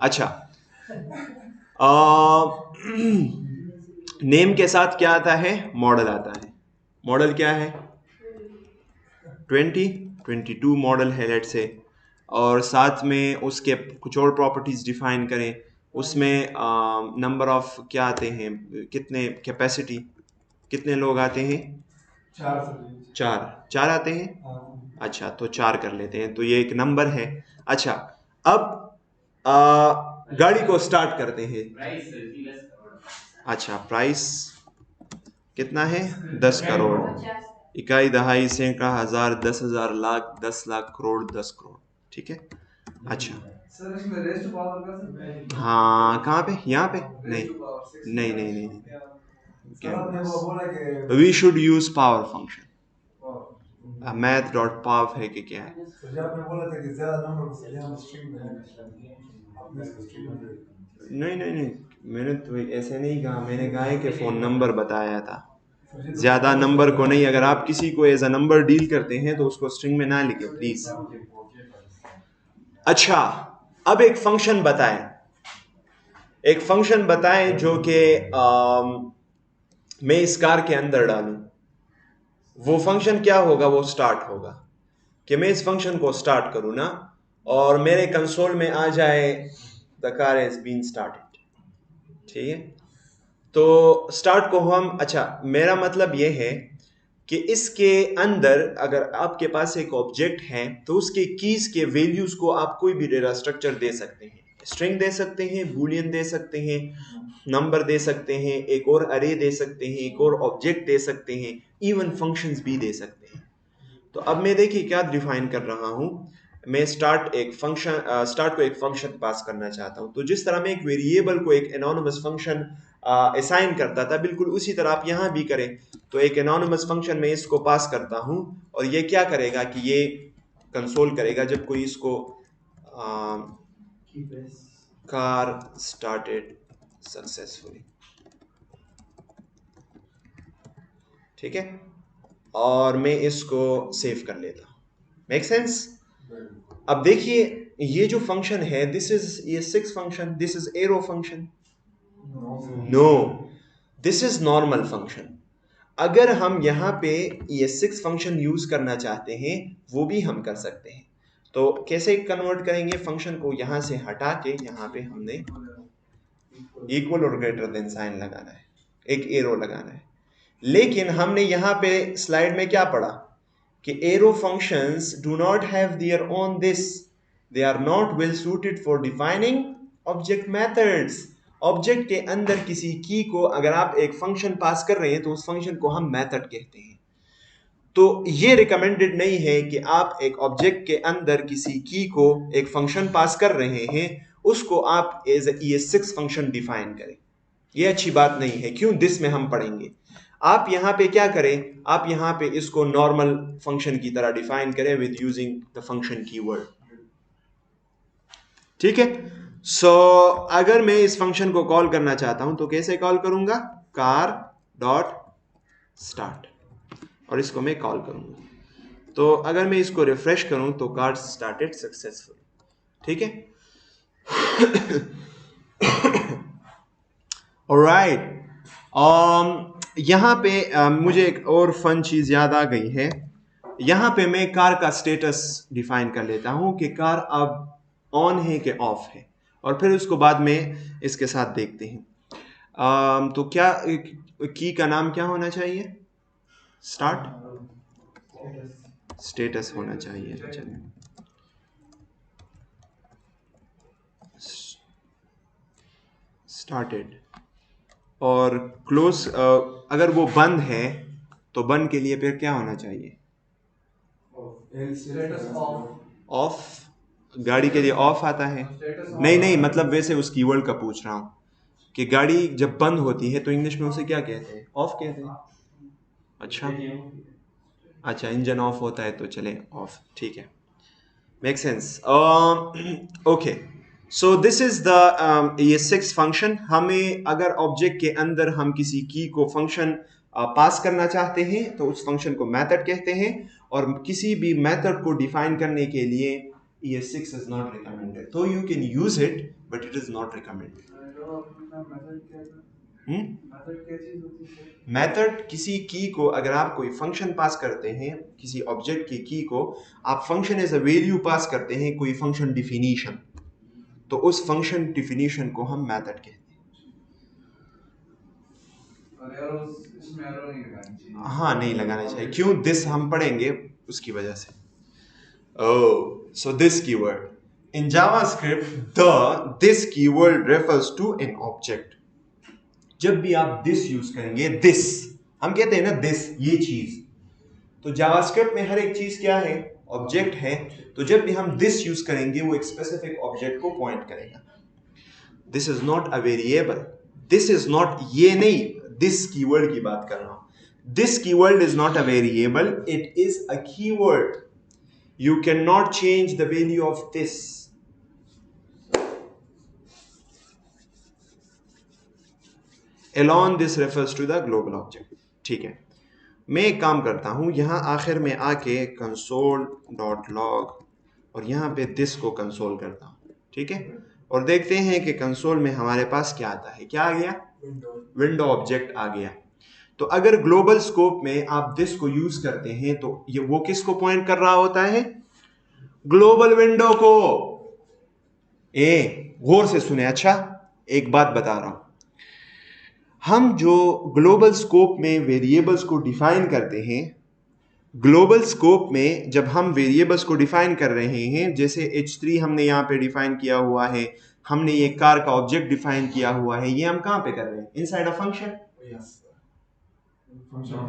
अच्छा, नेम के साथ क्या आता है? मॉडल आता है. मॉडल क्या है? 22 मॉडल है लेट से, और साथ में उसके कुछ और प्रॉपर्टीज डिफाइन करें. उसमें नंबर ऑफ क्या आते हैं, कितने कैपेसिटी, कितने लोग आते हैं? चार आते हैं. अच्छा, तो 4 कर लेते हैं, तो ये एक नंबर है. अच्छा, अब गाड़ी को स्टार्ट करते हैं. अच्छा, प्राइस कितना है? 10 करोड़. इकाई, दहाई, सैकड़ा, हजार, 10,000, लाख, 10 लाख, करोड़, 10 करोड़. ठीक है. अच्छा, हाँ कहाँ पे? यहाँ पे नहीं. We should use power function. Math dot pow है कि क्या है? नहीं, मैंने तो ऐसे नहीं कहा. मैंने कहा है कि फोन नंबर बताया था, ज्यादा नंबर को नहीं. अगर आप किसी को एज अ नंबर डील करते हैं तो उसको स्ट्रिंग में ना लिखे प्लीज. अच्छा, अब एक फंक्शन बताएं जो कि मैं इस कार के अंदर डालूं. वो फंक्शन क्या होगा? वो स्टार्ट होगा कि मैं इस फंक्शन को स्टार्ट करूं ना, और मेरे कंसोल में आ जाए the car has been started. ठीक है, तो स्टार्ट को हम, अच्छा मेरा मतलब ये है कि इसके अंदर अगर आपके पास एक ऑब्जेक्ट है तो उसके कीज के वैल्यूज को आप कोई भी डेटा स्ट्रक्चर दे सकते हैं. स्ट्रिंग दे सकते हैं, बूलियन दे सकते हैं, नंबर दे सकते हैं, एक और अरे दे सकते हैं, एक और ऑब्जेक्ट दे सकते हैं, इवन फंक्शंस भी दे सकते हैं. तो अब मैं देखिए क्या डिफाइन कर रहा हूं. मैं स्टार्ट को एक फंक्शन पास करना चाहता हूं. तो जिस तरह मैं एक वेरिएबल को एक एनोनिमस फंक्शन असाइन करता था, बिल्कुल उसी तरह आप यहां भी करें. तो एक एनोनिमस फंक्शन में इसको पास करता हूं, और ये क्या करेगा कि ये कंसोल करेगा जब कोई इसको कार स्टार्टेड सक्सेसफुली. ठीक है, और मैं इसको सेव कर लेता हूं. Make sense? अब देखिए ये जो फंक्शन है, दिस इज ये 6 function, this is arrow function. No, this is normal function. अगर हम यहाँ पे ये 6 फंक्शन यूज करना चाहते हैं वो भी हम कर सकते हैं. तो कैसे कन्वर्ट करेंगे फंक्शन को? यहाँ से हटा के यहाँ पे हमने इक्वल और ग्रेटर देन साइन लगाना है, एक एरो लगाना है. लेकिन हमने यहाँ पे स्लाइड में क्या पढ़ा कि arrow functions do not have their own this, they are not well suited for defining object methods. Object के अंदर किसी की को अगर आप एक फंक्शन पास कर रहे हैं तो उस फंक्शन को हम मेथड कहते हैं. तो ये रिकमेंडेड नहीं है कि आप एक ऑब्जेक्ट के अंदर किसी की को एक फंक्शन पास कर रहे हैं उसको आप एज ES6 फंक्शन डिफाइन करें। ये अच्छी बात नहीं है। क्यों? दिस में हम पढ़ेंगे। आप यहां पे क्या करें, आप यहां पे इसको नॉर्मल फंक्शन की तरह डिफाइन करें with using the function keyword. ठीक है। सो अगर मैं इस फंक्शन को कॉल करना चाहता हूं तो कैसे कॉल करूंगा? कार डॉट स्टार्ट, और इसको मैं कॉल करूंगा। तो अगर मैं इसको रिफ्रेश करूं तो कार स्टार्टेड सक्सेसफुल। ठीक है। ऑलराइट। यहाँ पे मुझे एक और फन चीज याद आ गई है। यहाँ पे मैं कार का स्टेटस डिफाइन कर लेता हूँ कि कार अब ऑन है कि ऑफ है, और फिर उसको बाद में इसके साथ देखते हैं। तो क्या की का नाम क्या होना चाहिए? स्टार्ट स्टेटस होना चाहिए। चलिए, स्टार्टेड। और क्लोज, अगर वो बंद है तो बंद के लिए फिर क्या होना चाहिए? ऑफ। गाड़ी के लिए ऑफ आता है। नहीं नहीं, मतलब वैसे उस कीवर्ड का पूछ रहा हूँ कि गाड़ी जब बंद होती है तो इंग्लिश में उसे क्या कहते हैं? ऑफ कहते हैं। अच्छा अच्छा, इंजन ऑफ होता है तो चले ऑफ। ठीक है, make sense. Okay, so this is the ये 6 फंक्शन। हमें अगर ऑब्जेक्ट के अंदर हम किसी की को फंक्शन पास करना चाहते हैं तो उस फंक्शन को मेथड कहते हैं, और किसी भी मेथड को डिफाइन करने के लिए ये 6 इज नॉट रिकमेंडेड। तो you can use it but it is not recommended. Method किसी की को, अगर आप कोई फंक्शन पास करते हैं किसी ऑब्जेक्ट की की को, आप function as a value pass करते हैं, कोई फंक्शन डिफिनीशन, तो उस फंक्शन डिफिनीशन को हम मेथड कहते हैं। हाँ, नहीं लगाना चाहिए। क्यों? दिस हम पढ़ेंगे उसकी वजह से। Oh, so this keyword. In JavaScript, this keyword refers to an object. जब भी आप this यूज करेंगे, this हम कहते हैं ना, this ये चीज, तो जावास्क्रिप्ट में हर एक चीज क्या है? ऑब्जेक्ट है। तो जब भी हम this यूज करेंगे वो एक स्पेसिफिक ऑब्जेक्ट को पॉइंट करेगा। This is not a variable. This is not, ये नहीं, दिस कीवर्ड की बात कर रहा हूं। This keyword is not a variable, it is a keyword. You cannot change the value of this. Alone this refers to the global object. ठीक है, मैं एक काम करता हूं, यहां आखिर में आके console.log और यहां पे this को कंसोल करता हूं। ठीक है, और देखते हैं कि कंसोल में हमारे पास क्या आता है। क्या आ गया? विंडो ऑब्जेक्ट आ गया। तो अगर ग्लोबल स्कोप में आप this को यूज करते हैं तो ये वो किसको पॉइंट कर रहा होता है? ग्लोबल विंडो को। गौर से सुने। अच्छा, एक बात बता रहा हूं, हम जो ग्लोबल स्कोप में वेरिएबल्स को डिफाइन करते हैं, ग्लोबल स्कोप में जब हम वेरिएबल्स को डिफाइन कर रहे हैं, जैसे H3 हमने यहां पे डिफाइन किया हुआ है, हमने ये कार का ऑब्जेक्ट डिफाइन किया हुआ है, ये हम कहां पे कर रहे हैं? Inside a function.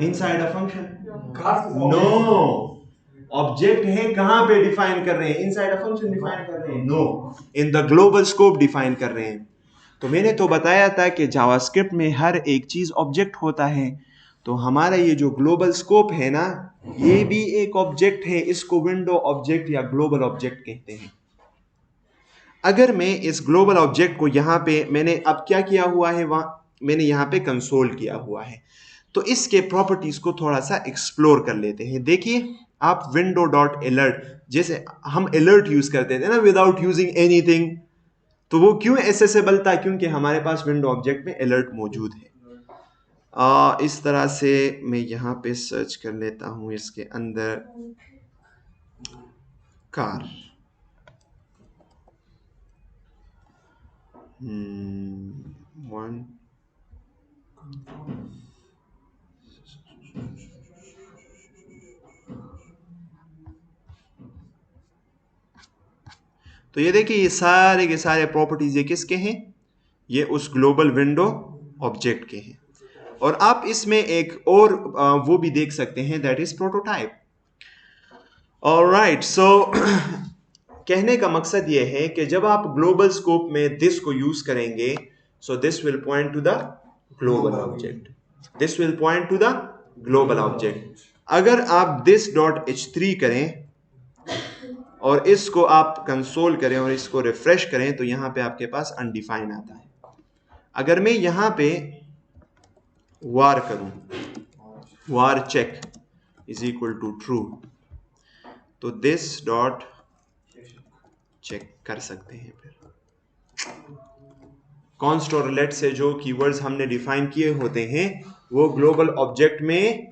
Inside a function. No, object है कहां पे डिफाइन कर रहे हैं? इनसाइड अ फंक्शन डिफाइन कर रहे हैं। No, in the global scope define कर रहे हैं। तो मैंने तो बताया था कि जावास्क्रिप्ट में हर एक चीज ऑब्जेक्ट होता है, तो हमारा ये जो ग्लोबल स्कोप है ना, ये भी एक ऑब्जेक्ट है। इसको विंडो ऑब्जेक्ट या ग्लोबल ऑब्जेक्ट कहते हैं। अगर मैं इस ग्लोबल ऑब्जेक्ट को यहाँ पे, मैंने अब क्या किया हुआ है, वहां मैंने यहाँ पे कंसोल किया हुआ है, तो इसके प्रॉपर्टीज को थोड़ा सा एक्सप्लोर कर लेते हैं। देखिए, आप विंडो डॉट अलर्ट, जैसे हम अलर्ट यूज करते थे ना विदाउट यूजिंग एनीथिंग, तो वो क्यों एसेसेबल था? क्योंकि हमारे पास विंडो ऑब्जेक्ट में अलर्ट मौजूद है। इस तरह से मैं यहाँ पे सर्च कर लेता हूँ इसके अंदर कार। वन, तो ये देखिए, ये सारे के सारे प्रॉपर्टीज ये किसके हैं? ये उस ग्लोबल विंडो ऑब्जेक्ट के हैं। और आप इसमें एक और वो भी देख सकते हैं, दैट इज प्रोटोटाइप। ऑलराइट, सो कहने का मकसद ये है कि जब आप ग्लोबल स्कोप में दिस को यूज करेंगे, so this will point two the global object, this will point two the global object. अगर आप दिस डॉट h3 करें और इसको आप कंसोल करें और इसको रिफ्रेश करें तो यहां पे आपके पास अनडिफाइन आता है। अगर मैं यहां पे वार करूं, var check is equal to true, तो दिस डॉट चेक कर सकते हैं। फिर कॉन्स्ट और लेट से जो कीवर्ड्स हमने डिफाइन किए होते हैं वो ग्लोबल ऑब्जेक्ट में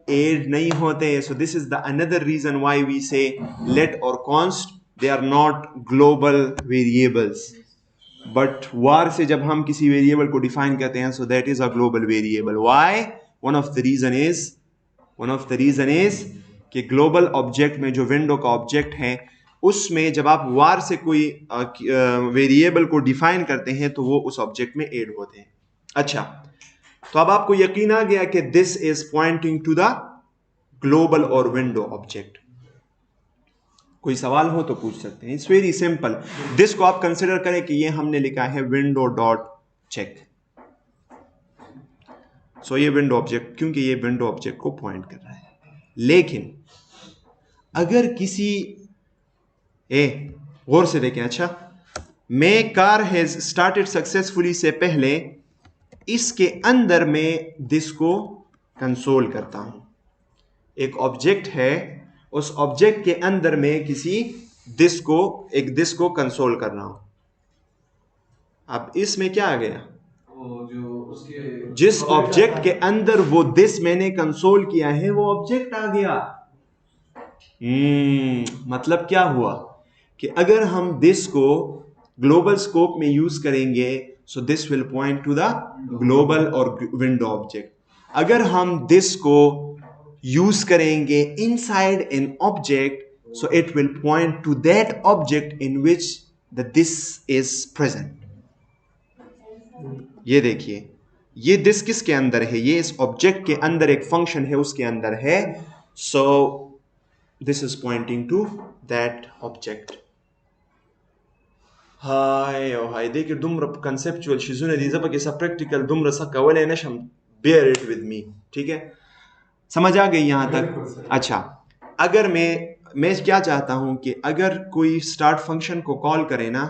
एड नहीं होते हैं। So this is the another reason why we say let और const, they are not global variables. But var से जब हम किसी वेरिएबल को डिफाइन करते हैं, so that is a global variable. Why? One of the reason is कि global object में जो विंडो का ऑब्जेक्ट है उसमें जब आप वार से कोई वेरिएबल को डिफाइन करते हैं तो वो उस ऑब्जेक्ट में ऐड होते हैं। अच्छा, तो अब आपको यकीन आ गया कि this is pointing to the global और विंडो ऑब्जेक्ट। कोई सवाल हो तो पूछ सकते हैं, इट्स वेरी सिंपल। दिस को आप कंसिडर करें कि ये हमने लिखा है विंडो डॉट चेक। सो ये विंडो ऑब्जेक्ट, क्योंकि ये विंडो ऑब्जेक्ट को पॉइंट कर रहा है। लेकिन अगर किसी गौर से देखें, अच्छा, मैं कार हैज स्टार्टेड सक्सेसफुली से पहले इसके अंदर मैं दिस को कंसोल करता हूं। एक ऑब्जेक्ट है, उस ऑब्जेक्ट के अंदर मैं किसी दिस को कंसोल कर रहा हूं। अब इसमें क्या आ गया? जो उसके जिस ऑब्जेक्ट के अंदर वो दिस मैंने कंसोल किया है वो ऑब्जेक्ट आ गया। मतलब क्या हुआ कि अगर हम दिस को ग्लोबल स्कोप में यूज करेंगे, so this will point two the global और विंडो ऑब्जेक्ट। अगर हम दिस को यूज करेंगे inside an object, so it will point to that object in which the this is present. ये देखिए, ये दिस किसके अंदर है? ये इस ऑब्जेक्ट के अंदर एक फंक्शन है, उसके अंदर है। so this is pointing to that object. हाय देखिए, दुम्र कंसेप्चुअल शिजुने दी जब के सब प्रैक्टिकल दुम्र सका वले नशम bear it with me, ठीक है? समझ आ गई यहां तक? अच्छा, अगर मैं क्या चाहता हूं कि अगर कोई स्टार्ट फंक्शन को कॉल करे ना,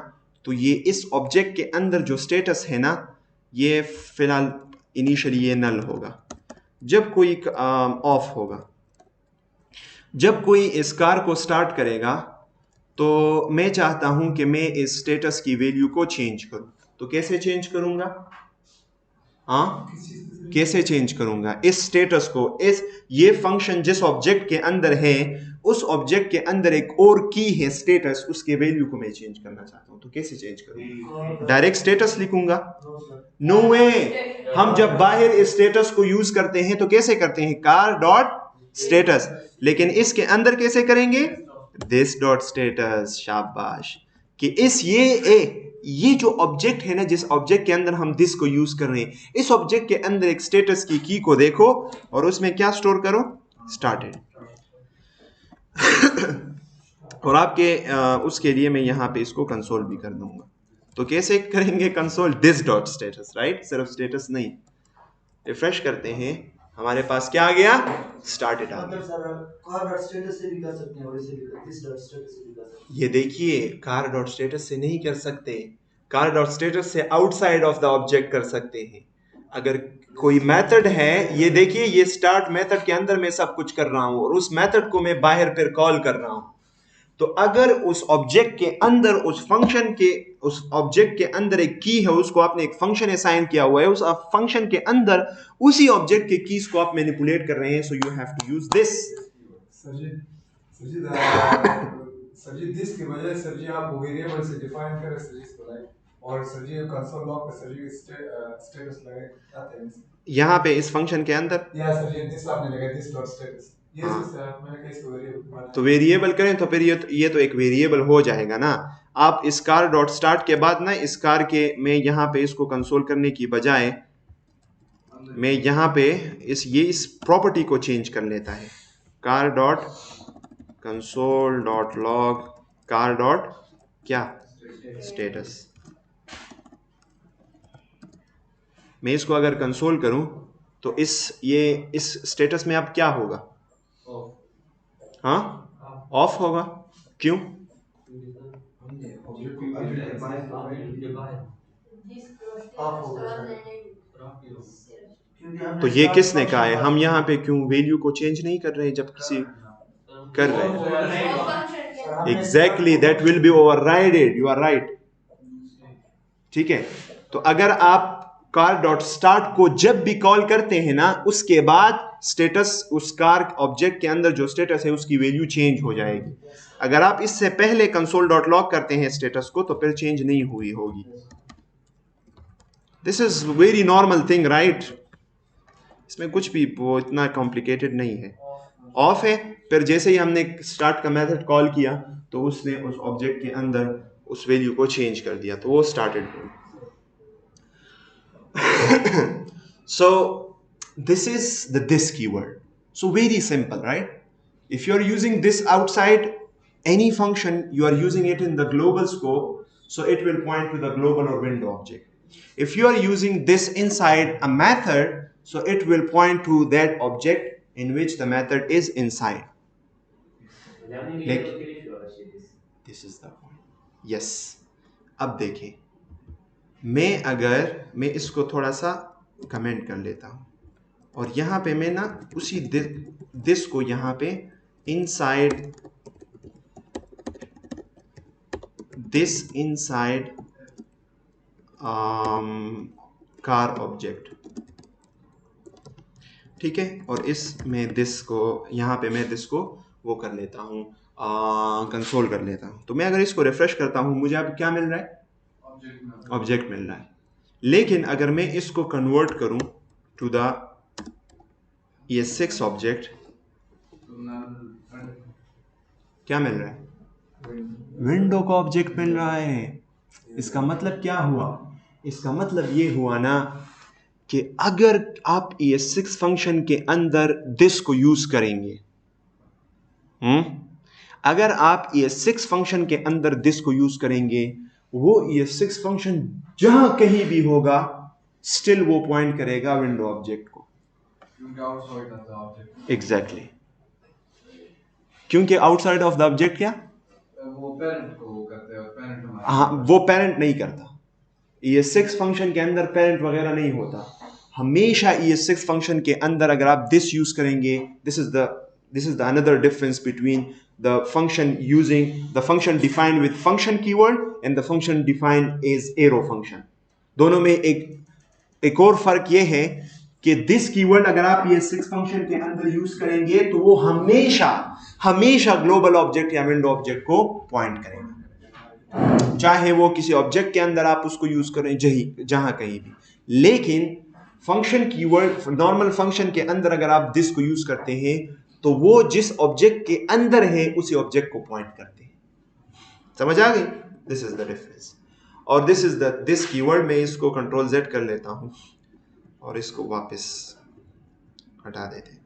तो ये इस ऑब्जेक्ट के अंदर जो स्टेटस है ना, ये फिलहाल इनिशियली ये नल होगा। जब कोई ऑफ होगा, जब कोई इस कार को स्टार्ट करेगा, तो मैं चाहता हूं कि मैं इस स्टेटस की वैल्यू को चेंज करूं। तो कैसे चेंज करूंगा? कैसे चेंज करूंगा इस स्टेटस को? ये फंक्शन जिस ऑब्जेक्ट के अंदर है, उस ऑब्जेक्ट के अंदर एक और की है स्टेटस, उसके वैल्यू को मैं चेंज करना चाहता हूं। तो कैसे चेंज करूंगा? डायरेक्ट स्टेटस लिखूंगा? नो वे। हम जब बाहर इस स्टेटस को यूज करते हैं तो कैसे करते हैं? Car dot status. लेकिन इसके अंदर कैसे करेंगे? This dot status. शाबाश। कि ये जो ऑब्जेक्ट है ना, जिस ऑब्जेक्ट के अंदर हम दिस को यूज कर रहे हैं, इस ऑब्जेक्ट के अंदर एक स्टेटस की को देखो और उसमें क्या स्टोर करो? स्टार्टेड। और आपके उसके लिए मैं यहां पे इसको कंसोल भी कर दूंगा। तो कैसे करेंगे console? This dot status, right? सिर्फ स्टेटस नहीं। रिफ्रेश करते हैं, हमारे पास क्या आ गया? स्टार्टेड आ गया। कार डॉट स्टेटस से भी कर सकते हैं और इसे भी दिस डॉट स्टेटस से भी कर सकते हैं। ये देखिए, कार डॉट स्टेटस से नहीं कर सकते। कार डॉट स्टेटस से आउटसाइड ऑफ द ऑब्जेक्ट कर सकते हैं। अगर कोई मेथड है, ये देखिए, ये स्टार्ट मेथड के अंदर मैं सब कुछ कर रहा हूं और उस मेथड को मैं बाहर फिर कॉल कर रहा हूं। तो अगर उस ऑब्जेक्ट के अंदर, उस ऑब्जेक्ट के अंदर एक की है, उसको आपने एक फंक्शन असाइन किया हुआ है, उस फंक्शन के अंदर उसी ऑब्जेक्ट के कीज को आप मैनिपुलेट कर रहे हैं, so you have to use this. Sir जी दिस की वजह सर जी आप वेरिएबल से डिफाइन करें सर जी इसको, लाइक, और सर जी कंसोल लॉग पे सर जी स्टेटस लगे आते हैं यहाँ पे इस फंक्शन के अंदर। या सर जी दिस आपने लगा दिस डॉट स्टेटस, ये सर मैंने कहा इसको वेरिएबल तो वेरिएबल करें तो फिर ये तो एक वेरिएबल हो जाएगा ना। आप इस कार डॉट स्टार्ट के बाद ना, इस कार के में यहाँ पे इसको कंसोल करने की बजाय मैं यहाँ पे इस प्रॉपर्टी को चेंज कर लेता है, car dot console dot log car dot क्या स्टेटस। मैं इसको अगर कंसोल करूं तो इस स्टेटस में अब क्या होगा? हाँ, ऑफ होगा। क्यों? तो ये किसने कहा है? हम यहाँ पे क्यों वैल्यू को चेंज नहीं कर रहे जब किसी कर रहे हैं? Exactly, that will be overrided, you are right. ठीक है, तो अगर आप कार डॉट स्टार्ट को जब भी कॉल करते हैं ना, उसके बाद स्टेटस उस कार ऑब्जेक्ट के अंदर जो स्टेटस है उसकी वैल्यू चेंज हो जाएगी। अगर आप इससे पहले कंसोल डॉट लॉग करते हैं स्टेटस को तो फिर चेंज नहीं हुई होगी। This is very normal thing, right? इसमें कुछ भी वो इतना कॉम्प्लिकेटेड नहीं है। ऑफ है, फिर जैसे ही हमने स्टार्ट का मेथड कॉल किया तो उसने उस ऑब्जेक्ट के अंदर उस वैल्यू को चेंज कर दिया, तो वो स्टार्टेड हो। So this is the this keyword. So very simple, right? If you are using this outside any function, you are using it in the global scope, so it will point to the global or window object. If you are using this inside a method, so it will point to that object in which the method is inside. Like, this is the point. Yes. अब देखें, मैं इसको थोड़ा सा comment कर लेता हूं और यहां पे मैं ना उसी दिस को यहां पे इनसाइड कार ऑब्जेक्ट, ठीक है, और इसमें दिस को यहां पे मैं दिस को वो कर लेता हूं, कंसोल कर लेता हूं। तो मैं अगर इसको रिफ्रेश करता हूं, मुझे अब क्या मिल रहा है? ऑब्जेक्ट मिल रहा है। लेकिन अगर मैं इसको कन्वर्ट करूं टू द ES6 ऑब्जेक्ट, क्या मिल रहा है? विंडो का ऑब्जेक्ट मिल रहा है। इसका मतलब क्या हुआ? इसका मतलब ये हुआ ना कि अगर आप ES6 फंक्शन के अंदर दिस को यूज करेंगे, अगर आप ES6 फंक्शन के अंदर दिस को यूज करेंगे, वो ES6 फंक्शन जहां कहीं भी होगा स्टिल वो पॉइंट करेगा विंडो ऑब्जेक्ट को। एग्जैक्टली, क्योंकि आउटसाइड ऑफ द ऑब्जेक्ट क्या? वो पेरेंट को करते हैं, पेरेंट हमारा, हाँ, वो पेरेंट नहीं करता। ES6 फंक्शन के अंदर पेरेंट वगैरह नहीं होता। हमेशा ES6 फंक्शन के अंदर अगर आप दिस यूज करेंगे, this is the another difference between the function using the function defined with function keyword and the function defined as arrow function. दोनों में एक और फर्क ये है कि this keyword अगर आप ES6 फंक्शन के अंदर यूज करेंगे तो वो हमेशा ग्लोबल ऑब्जेक्ट या विंडो ऑब्जेक्ट को पॉइंट करेगा, चाहे वो किसी ऑब्जेक्ट के अंदर आप उसको यूज करें जहां कहीं भी। लेकिन फंक्शन कीवर्ड, नॉर्मल फंक्शन के अंदर अगर आप दिस को यूज करते हैं तो वो जिस ऑब्जेक्ट के अंदर है उसी ऑब्जेक्ट को पॉइंट करते हैं। समझ आ गई? This is the difference. और दिस इज दिस कीवर्ड में इसको कंट्रोल Z कर लेता हूं और इसको वापस हटा देते हैं।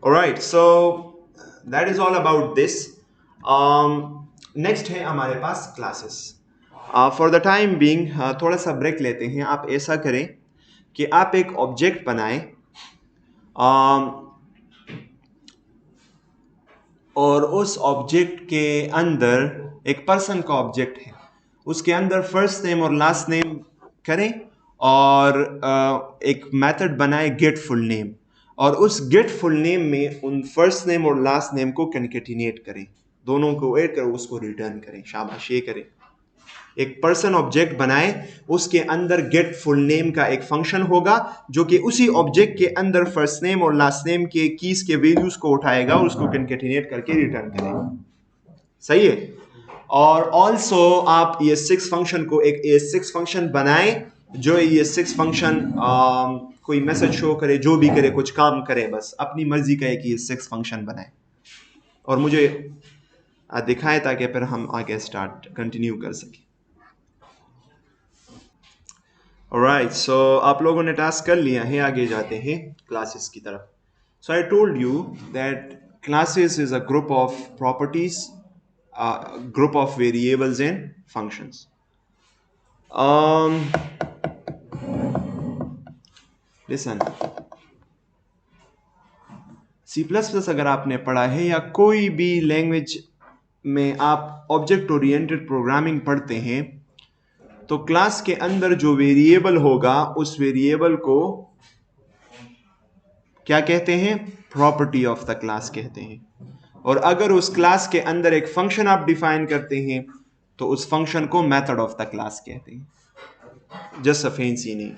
Alright, so that is all about this. Next है हमारे पास classes. For the time being थोड़ा सा ब्रेक लेते हैं। आप ऐसा करें कि आप एक ऑब्जेक्ट बनाएं और उस ऑब्जेक्ट के अंदर एक पर्सन का ऑब्जेक्ट है, उसके अंदर फर्स्ट नेम और लास्ट नेम करें और एक मेथड बनाए गेट फुल नेम, और उस गेट फुल नेम में उन फर्स्ट नेम और लास्ट नेम को कॉन्केटिनेट करें, दोनों को ऐड कर उसको रिटर्न करें। शाबाश, ये करें। एक पर्सन ऑब्जेक्ट बनाए, उसके अंदर गेट फुल नेम का एक फंक्शन होगा जो कि उसी ऑब्जेक्ट के अंदर फर्स्ट नेम और लास्ट नेम के कीज के वैल्यूज को उठाएगा और उसको कॉन्केटिनेट करके रिटर्न करेगा। सही है। और ऑल्सो आप ES6 फंक्शन को एक ES6 फंक्शन बनाए जो ES6 फंक्शन कोई मैसेज शो करे, जो भी करे, कुछ काम करे, बस अपनी मर्जी का एक ES6 फंक्शन बनाए और मुझे दिखाए ताकि फिर हम आगे कंटिन्यू कर सकें। ऑलराइट, सो आप लोगों ने टास्क कर लिया है, आगे जाते हैं क्लासेस की तरफ. So I told you that classes is a group of properties, group of variables and functions. Listen, C++ अगर आपने पढ़ा है या कोई भी लैंग्वेज में आप ऑब्जेक्ट ओरिएंटेड प्रोग्रामिंग पढ़ते हैं, तो क्लास के अंदर जो वेरिएबल होगा उस वेरिएबल को क्या कहते हैं? प्रॉपर्टी ऑफ द क्लास कहते हैं. और अगर उस क्लास के अंदर एक फंक्शन आप डिफाइन करते हैं तो उस फंक्शन को मेथड ऑफ द क्लास कहते हैं. Just a fancy name.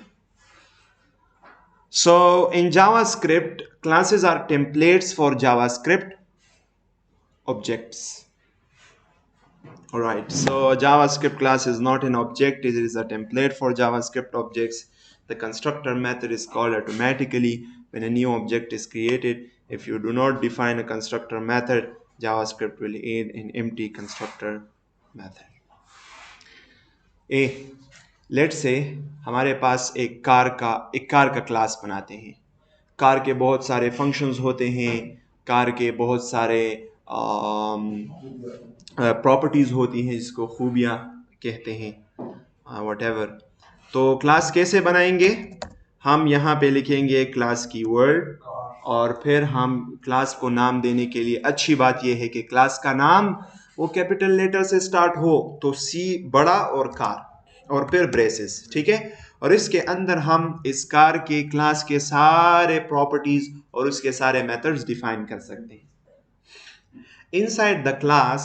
So in JavaScript, classes are templates for JavaScript objects. Alright, so JavaScript class is not an object, it is a template for JavaScript objects. The constructor method is called automatically when a new object is created. If you do not define a constructor method, JavaScript will add an empty constructor method. Let's say हमारे पास एक car का class बनाते हैं. Car के बहुत सारे functions होते हैं, कार के बहुत सारे प्रॉपर्टीज़ होती हैं जिसको खूबियाँ कहते हैं, व्हाटएवर. तो क्लास कैसे बनाएंगे? हम यहाँ पे लिखेंगे क्लास की वर्ड, और फिर हम क्लास को नाम देने के लिए अच्छी बात यह है कि क्लास का नाम वो कैपिटल लेटर से स्टार्ट हो, तो सी बड़ा और कार और फिर ब्रेसेस, ठीक है. और इसके अंदर हम इस कार के क्लास के सारे प्रॉपर्टीज और उसके सारे मेथड्स डिफाइन कर सकते हैं. इनसाइड द क्लास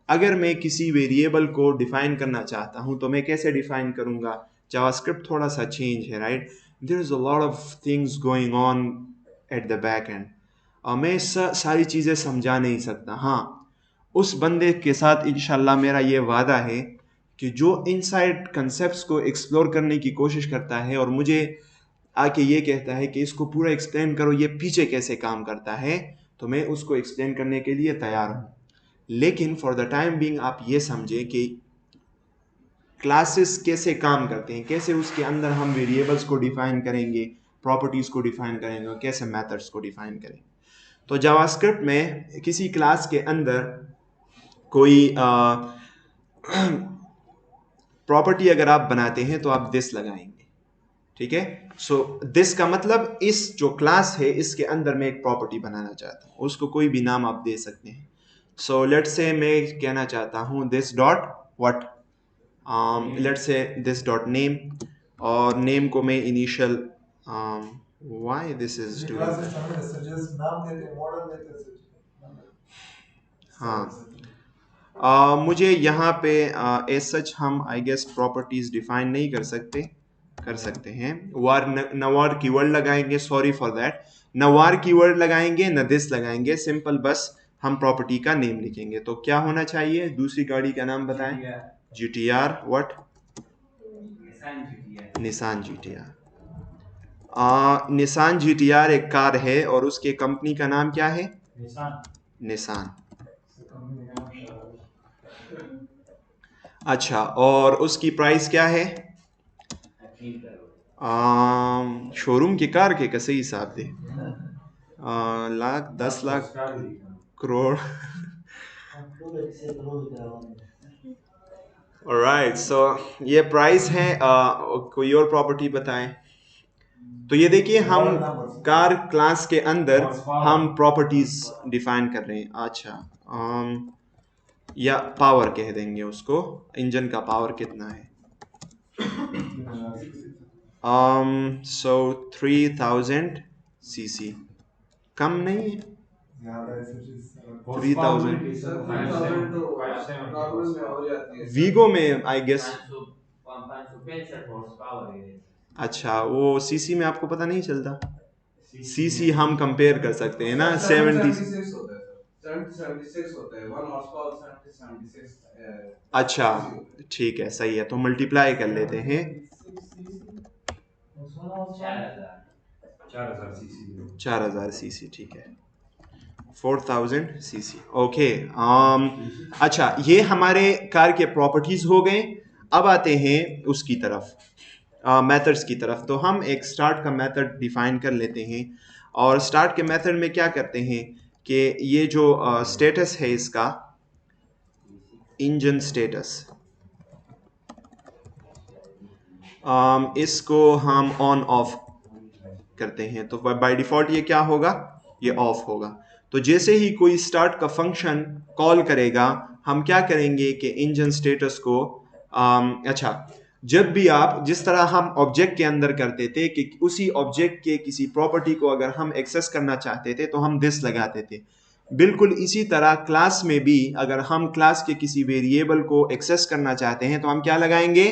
अगर मैं किसी वेरिएबल को डिफाइन करना चाहता हूं तो मैं कैसे डिफाइन करूंगा? जावास्क्रिप्ट थोड़ा सा चेंज है, right. There is a lot of things going on at the back end. मैं सारी चीज़ें समझा नहीं सकता. हाँ, उस बंदे के साथ इंशाल्लाह मेरा ये वादा है कि जो इनसाइड कंसेप्ट्स को एक्सप्लोर करने की कोशिश करता है और मुझे आके ये कहता है कि इसको पूरा एक्सप्लेन करो, ये पीछे कैसे काम करता है, तो मैं उसको एक्सप्लेन करने के लिए तैयार हूँ. लेकिन फॉर द टाइम बीइंग आप ये समझें कि क्लासेस कैसे काम करते हैं, कैसे उसके अंदर हम वेरिएबल्स को डिफाइन करेंगे, प्रॉपर्टीज़ को डिफाइन करेंगे और कैसे मेथड्स को डिफाइन करेंगे. तो जावास्क्रिप्ट में किसी क्लास के अंदर कोई प्रॉपर्टी अगर आप बनाते हैं तो आप दिस लगाएंगे, ठीक है. सो दिस का मतलब इस जो क्लास है इसके अंदर मैं एक प्रॉपर्टी बनाना चाहता हूँ, उसको कोई भी नाम आप दे सकते हैं. सो लेट्स से मैं कहना चाहता हूँ this dot what, let's say this dot name, और नेम को मैं initial why this is doing. हाँ, मुझे यहाँ पे एज सच हम आई गेस प्रॉपर्टीज डिफाइन नहीं कर सकते हैं. नवार कीवर्ड लगाएंगे, sorry for that. Noir keyword लगाएंगे, न दिस लगाएंगे, सिंपल बस हम प्रॉपर्टी का नेम लिखेंगे. तो क्या होना चाहिए? दूसरी गाड़ी का नाम बताएं. GTR. What? Nissan GTR. Nissan GTR एक कार है और उसके कंपनी का नाम क्या है? निसान. अच्छा, और उसकी प्राइस क्या है? शोरूम की कार के सही हिसाब दे, लाख, 10 लाख, करोड़. ऑलराइट, सो ये प्राइस है. कोई और प्रॉपर्टी बताएं. तो ये देखिए हम कार क्लास के अंदर हम प्रॉपर्टीज डिफाइन कर रहे हैं. अच्छा, या पावर कह देंगे उसको, इंजन का पावर कितना है. So 3000 cc कम नहीं है. 3000 वीगो में आई गेस. अच्छा, वो सीसी में आपको पता नहीं चलता. सीसी हम कंपेयर कर सकते हैं ना. 76 होता है. 1 हॉर्स पावर 76. अच्छा, ठीक है, सही है. तो मल्टीप्लाई कर लेते हैं. 4000 सीसी, ठीक है. 4000 सीसी, ओके. अच्छा, ये हमारे कार के प्रॉपर्टीज हो गए. अब आते हैं उसकी तरफ. मेथड्स की तरफ। तो हम एक स्टार्ट का मेथड डिफाइन कर लेते हैं और स्टार्ट के मेथड में क्या करते हैं कि ये जो स्टेटस है इसका इंजन स्टेटस, इसको हम ऑन ऑफ करते हैं। तो बाय डिफॉल्ट ये क्या होगा, ये ऑफ होगा। तो जैसे ही कोई स्टार्ट का फंक्शन कॉल करेगा हम क्या करेंगे कि इंजन स्टेटस को अच्छा, जब भी आप जिस तरह हम ऑब्जेक्ट के अंदर करते थे कि उसी ऑब्जेक्ट के किसी प्रॉपर्टी को अगर हम एक्सेस करना चाहते थे तो हम दिस लगाते थे, बिल्कुल इसी तरह क्लास में भी अगर हम क्लास के किसी वेरिएबल को एक्सेस करना चाहते हैं तो हम क्या लगाएंगे,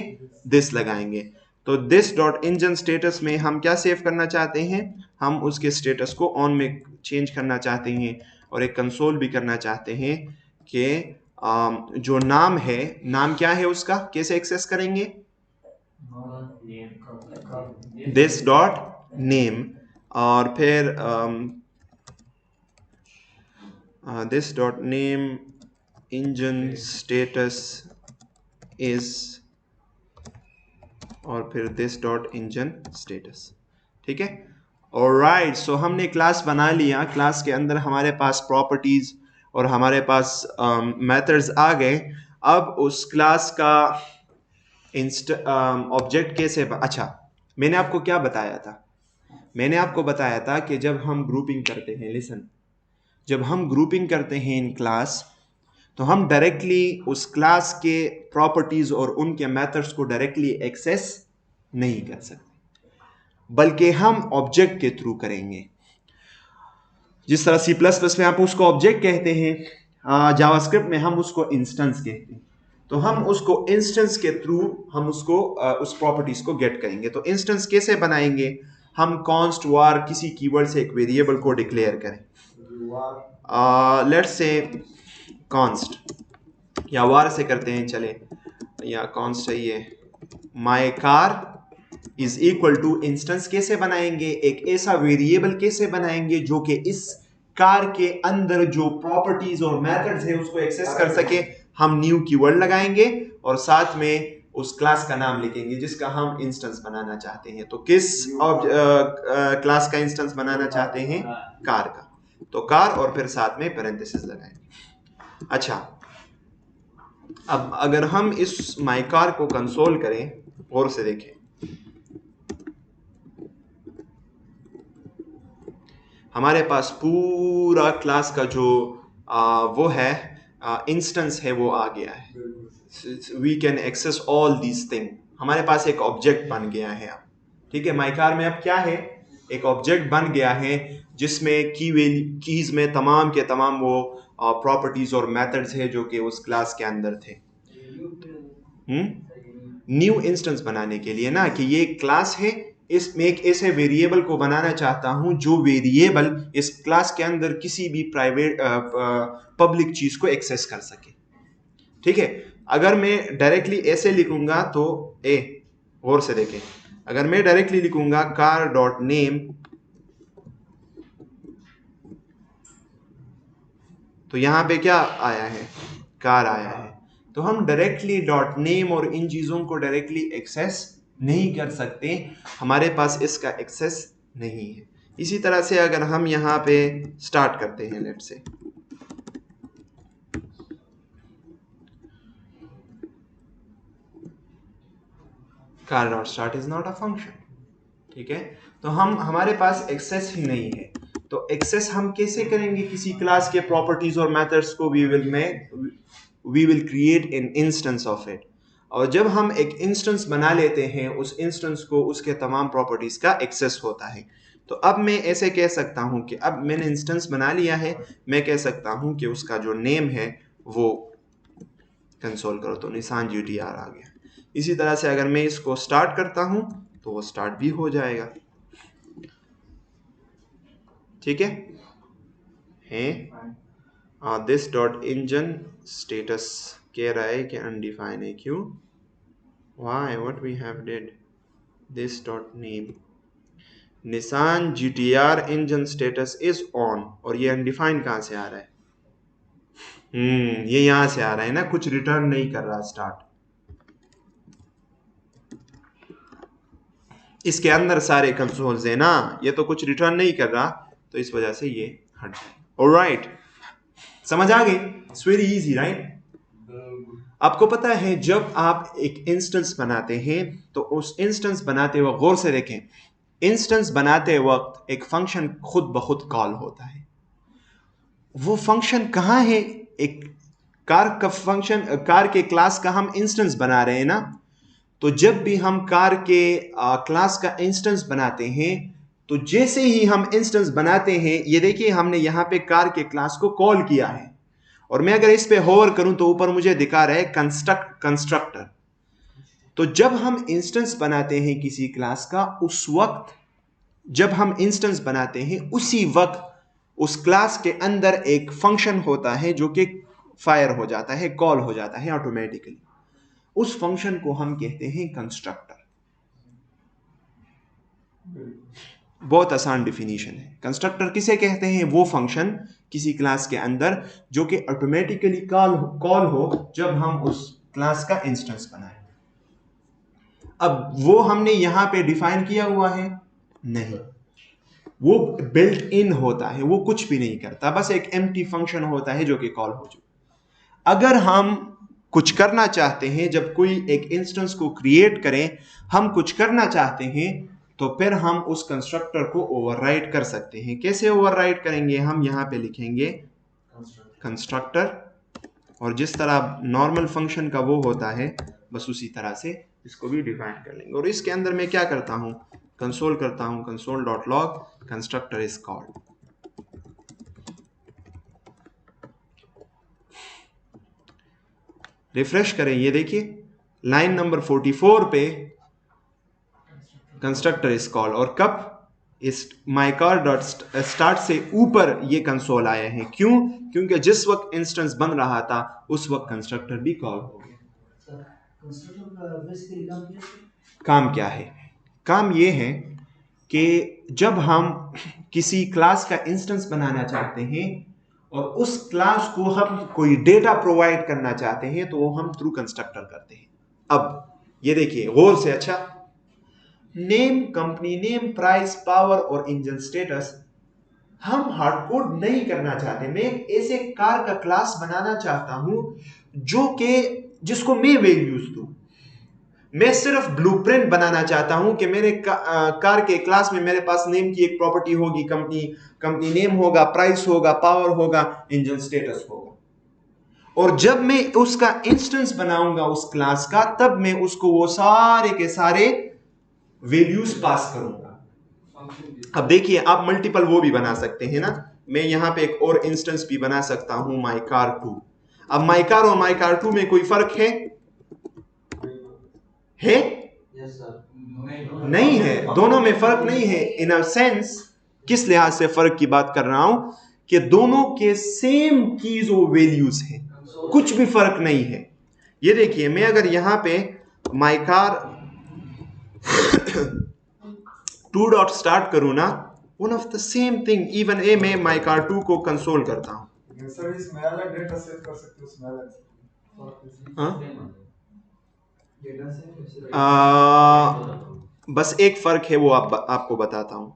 दिस लगाएंगे। तो दिस डॉट इंजन स्टेटस में हम क्या सेव करना चाहते हैं, हम उसके स्टेटस को ऑन में चेंज करना चाहते हैं और एक कंसोल भी करना चाहते हैं कि जो नाम है, नाम क्या है उसका, कैसे एक्सेस करेंगे, दिस डॉट नेम और फिर this dot name engine status is और फिर दिस डॉट इंजन स्टेटस। ठीक है, ऑलराइट। सो हमने क्लास बना लिया, क्लास के अंदर हमारे पास प्रॉपर्टीज और हमारे पास मेथड्स आ गए। अब उस क्लास का ऑब्जेक्ट कैसे अच्छा, मैंने आपको क्या बताया था, मैंने आपको बताया था कि जब हम ग्रुपिंग करते हैं, लिसन, जब हम ग्रुपिंग करते हैं इन क्लास तो हम डायरेक्टली उस क्लास के प्रॉपर्टीज और उनके मेथड्स को डायरेक्टली एक्सेस नहीं कर सकते, बल्कि हम ऑब्जेक्ट के थ्रू करेंगे। जिस तरह C++ में आप उसको ऑब्जेक्ट कहते हैं, जावास्क्रिप्ट में हम उसको इंस्टेंस कहते हैं। तो हम उसको इंस्टेंस के थ्रू हम उसको उस प्रॉपर्टीज को गेट करेंगे। तो इंस्टेंस कैसे बनाएंगे, हम कॉन्स्ट वार किसी कीवर्ड से एक वेरिएबल को डिक्लेयर करें, लेट्स से कॉन्स्ट या वार से करते हैं चले, या कॉन्स्ट चाहिए, my car is equal to instance कैसे बनाएंगे, एक ऐसा वेरिएबल कैसे बनाएंगे जो कि इस कार के अंदर जो प्रॉपर्टीज और मेथड्स है उसको एक्सेस कर सके। हम न्यू कीवर्ड लगाएंगे और साथ में उस क्लास का नाम लिखेंगे जिसका हम इंस्टेंस बनाना चाहते हैं। तो किस क्लास का इंस्टेंस बनाना चाहते हैं, कार का, तो कार और फिर साथ में पैरेंथेसिस लगाएंगे। अच्छा, अब अगर हम इस माई कार को कंसोल करें और से देखें, हमारे पास पूरा क्लास का जो वो है इंस्टेंस है वो आ गया है। We can access all these thing, हमारे पास एक ऑब्जेक्ट बन गया है अब। ठीक है, माई कार में अब क्या है, एक ऑब्जेक्ट बन गया है जिसमें कीज में तमाम के तमाम वो प्रॉपर्टीज और मेथड्स है जो कि उस क्लास के अंदर थे। न्यू इंस्टेंस बनाने के लिए ना, कि ये क्लास है, इसमें एक ऐसे वेरिएबल को बनाना चाहता हूं जो वेरिएबल इस क्लास के अंदर किसी भी प्राइवेट पब्लिक चीज को एक्सेस कर सके। ठीक है, अगर मैं डायरेक्टली ऐसे लिखूंगा तो और से देखें, अगर मैं डायरेक्टली लिखूंगा कार डॉट नेम, तो यहां पे क्या आया है, कार आया है। तो हम डायरेक्टली डॉट नेम और इन चीजों को डायरेक्टली एक्सेस नहीं कर सकते, हमारे पास इसका एक्सेस नहीं है। इसी तरह से अगर हम यहाँ पे स्टार्ट करते हैं, let's say car dot start is not a function. ठीक है, तो हमारे पास एक्सेस ही नहीं है। तो एक्सेस हम कैसे करेंगे किसी क्लास के प्रॉपर्टीज और मेथड्स को, we will create an instance of it. और जब हम एक इंस्टेंस बना लेते हैं, उस इंस्टेंस को उसके तमाम प्रॉपर्टीज का एक्सेस होता है। तो अब मैं ऐसे कह सकता हूं कि अब मैंने इंस्टेंस बना लिया है, मैं कह सकता हूं कि उसका जो नेम है वो कंसोल करो, तो निशान GTR आ गया। इसी तरह से अगर मैं इसको स्टार्ट करता हूं तो वो स्टार्ट भी हो जाएगा। ठीक है, दिस डॉट इंजन स्टेटस कह रहा है कि अनडिफाइन है, क्यों, why, what we have did, this dot name Nissan GTR engine status is on, और ये अनडिफाइंड कहां से आ रहा है, ये यहां से आ रहा है ना, कुछ रिटर्न नहीं कर रहा स्टार्ट। इसके अंदर सारे कंसोल्स है ना, ये तो कुछ रिटर्न नहीं कर रहा, तो इस वजह से ये हट जाए। ऑलराइट, समझ आ गई? It's very easy right. आपको पता है जब आप एक इंस्टेंस बनाते हैं तो उस इंस्टेंस बनाते वक्त गौर से देखें, इंस्टेंस बनाते वक्त एक फंक्शन खुद ब खुद कॉल होता है। वो फंक्शन कहाँ है? एक कार का फंक्शन, कार के क्लास का हम इंस्टेंस बना रहे हैं ना, तो जब भी हम कार के क्लास का इंस्टेंस बनाते हैं तो जैसे ही हम इंस्टेंस बनाते हैं, ये देखिए हमने यहाँ पे कार के क्लास को कॉल किया है, और मैं अगर इस पे होवर करूं तो ऊपर मुझे दिखा रहा है कंस्ट्रक्टर। तो जब हम इंस्टेंस बनाते हैं किसी क्लास का, उस वक्त जब हम इंस्टेंस बनाते हैं उसी वक्त उस क्लास के अंदर एक फंक्शन होता है जो कि फायर हो जाता है, कॉल हो जाता है ऑटोमेटिकली। उस फंक्शन को हम कहते हैं कंस्ट्रक्टर। बहुत आसान डिफिनीशन है। कंस्ट्रक्टर किसे कहते हैं? वो फंक्शन किसी क्लास के अंदर जो कि ऑटोमेटिकली कॉल हो जब हम उस क्लास का इंस्टेंस बनाए। अब वो हमने यहां पे डिफाइन किया हुआ है? नहीं, वो बिल्ट इन होता है, वो कुछ भी नहीं करता, बस एक एम्प्टी फंक्शन होता है जो कि कॉल हो जाए। अगर हम कुछ करना चाहते हैं, जब कोई एक इंस्टेंस को क्रिएट करें, हम कुछ करना चाहते हैं, तो फिर हम उस कंस्ट्रक्टर को ओवरराइड कर सकते हैं। कैसे ओवरराइड करेंगे? हम यहां पे लिखेंगे कंस्ट्रक्टर, और जिस तरह नॉर्मल फंक्शन का वो होता है बस उसी तरह से इसको भी डिफाइन कर लेंगे। और इसके अंदर मैं क्या करता हूं? कंसोल करता हूं, console dot log constructor is called. Refresh करें, ये देखिए लाइन नंबर 44 पे कंस्ट्रक्टर इज कॉल्ड, और कब? इस माई कार डॉट स्टार्ट से ऊपर ये कंसोल आए हैं। क्यों? क्योंकि जिस वक्त इंस्टेंस बन रहा था उस वक्त कंस्ट्रक्टर भी कॉल हो गया। काम क्या है? काम ये है कि जब हम किसी क्लास का इंस्टेंस बनाना चाहते हैं और उस क्लास को हम कोई डेटा प्रोवाइड करना चाहते हैं, तो वो हम थ्रू कंस्ट्रक्टर करते हैं। अब ये देखिए गौर से, अच्छा, name, company name, price, power और इंजन स्टेटस हम हार्ड कोड नहीं करना चाहते। मैं एक ऐसे कार का क्लास बनाना चाहता हूं जो कि जिसको मैं वैल्यूज दूं। मैं सिर्फ ब्लूप्रिंट बनाना चाहता हूं कि मेरे कार के क्लास में मेरे पास नेम की एक प्रॉपर्टी होगी, कंपनी नेम होगा, प्राइस होगा, पावर होगा, इंजन स्टेटस होगा। और जब मैं उसका इंस्टेंस बनाऊंगा उस क्लास का, तब मैं उसको वो सारे के सारे वैल्यूज पास करूंगा। अब देखिए, आप मल्टीपल वो भी बना सकते हैं ना। मैं यहां पे एक और इंस्टेंस भी बना सकता हूं, माई कार 2। अब माई कार और माई कार 2 में कोई फर्क है? Yes, नहीं है, दोनों में फर्क नहीं है। इन अ सेंस, किस लिहाज से फर्क की बात कर रहा हूं कि दोनों के सेम कीज और वैल्यूज हैं, कुछ भी फर्क नहीं है। ये देखिए, मैं अगर यहां पे माई कार 2 डॉट स्टार्ट करूं ना, one of the same thing, even a मैं माई कार 2 को कंसोल करता हूं। सर इसमें अलग डेटा सेट कर सकते हो, उसमें अलग। हाँ? बस एक फर्क है, वो आपको बताता हूं।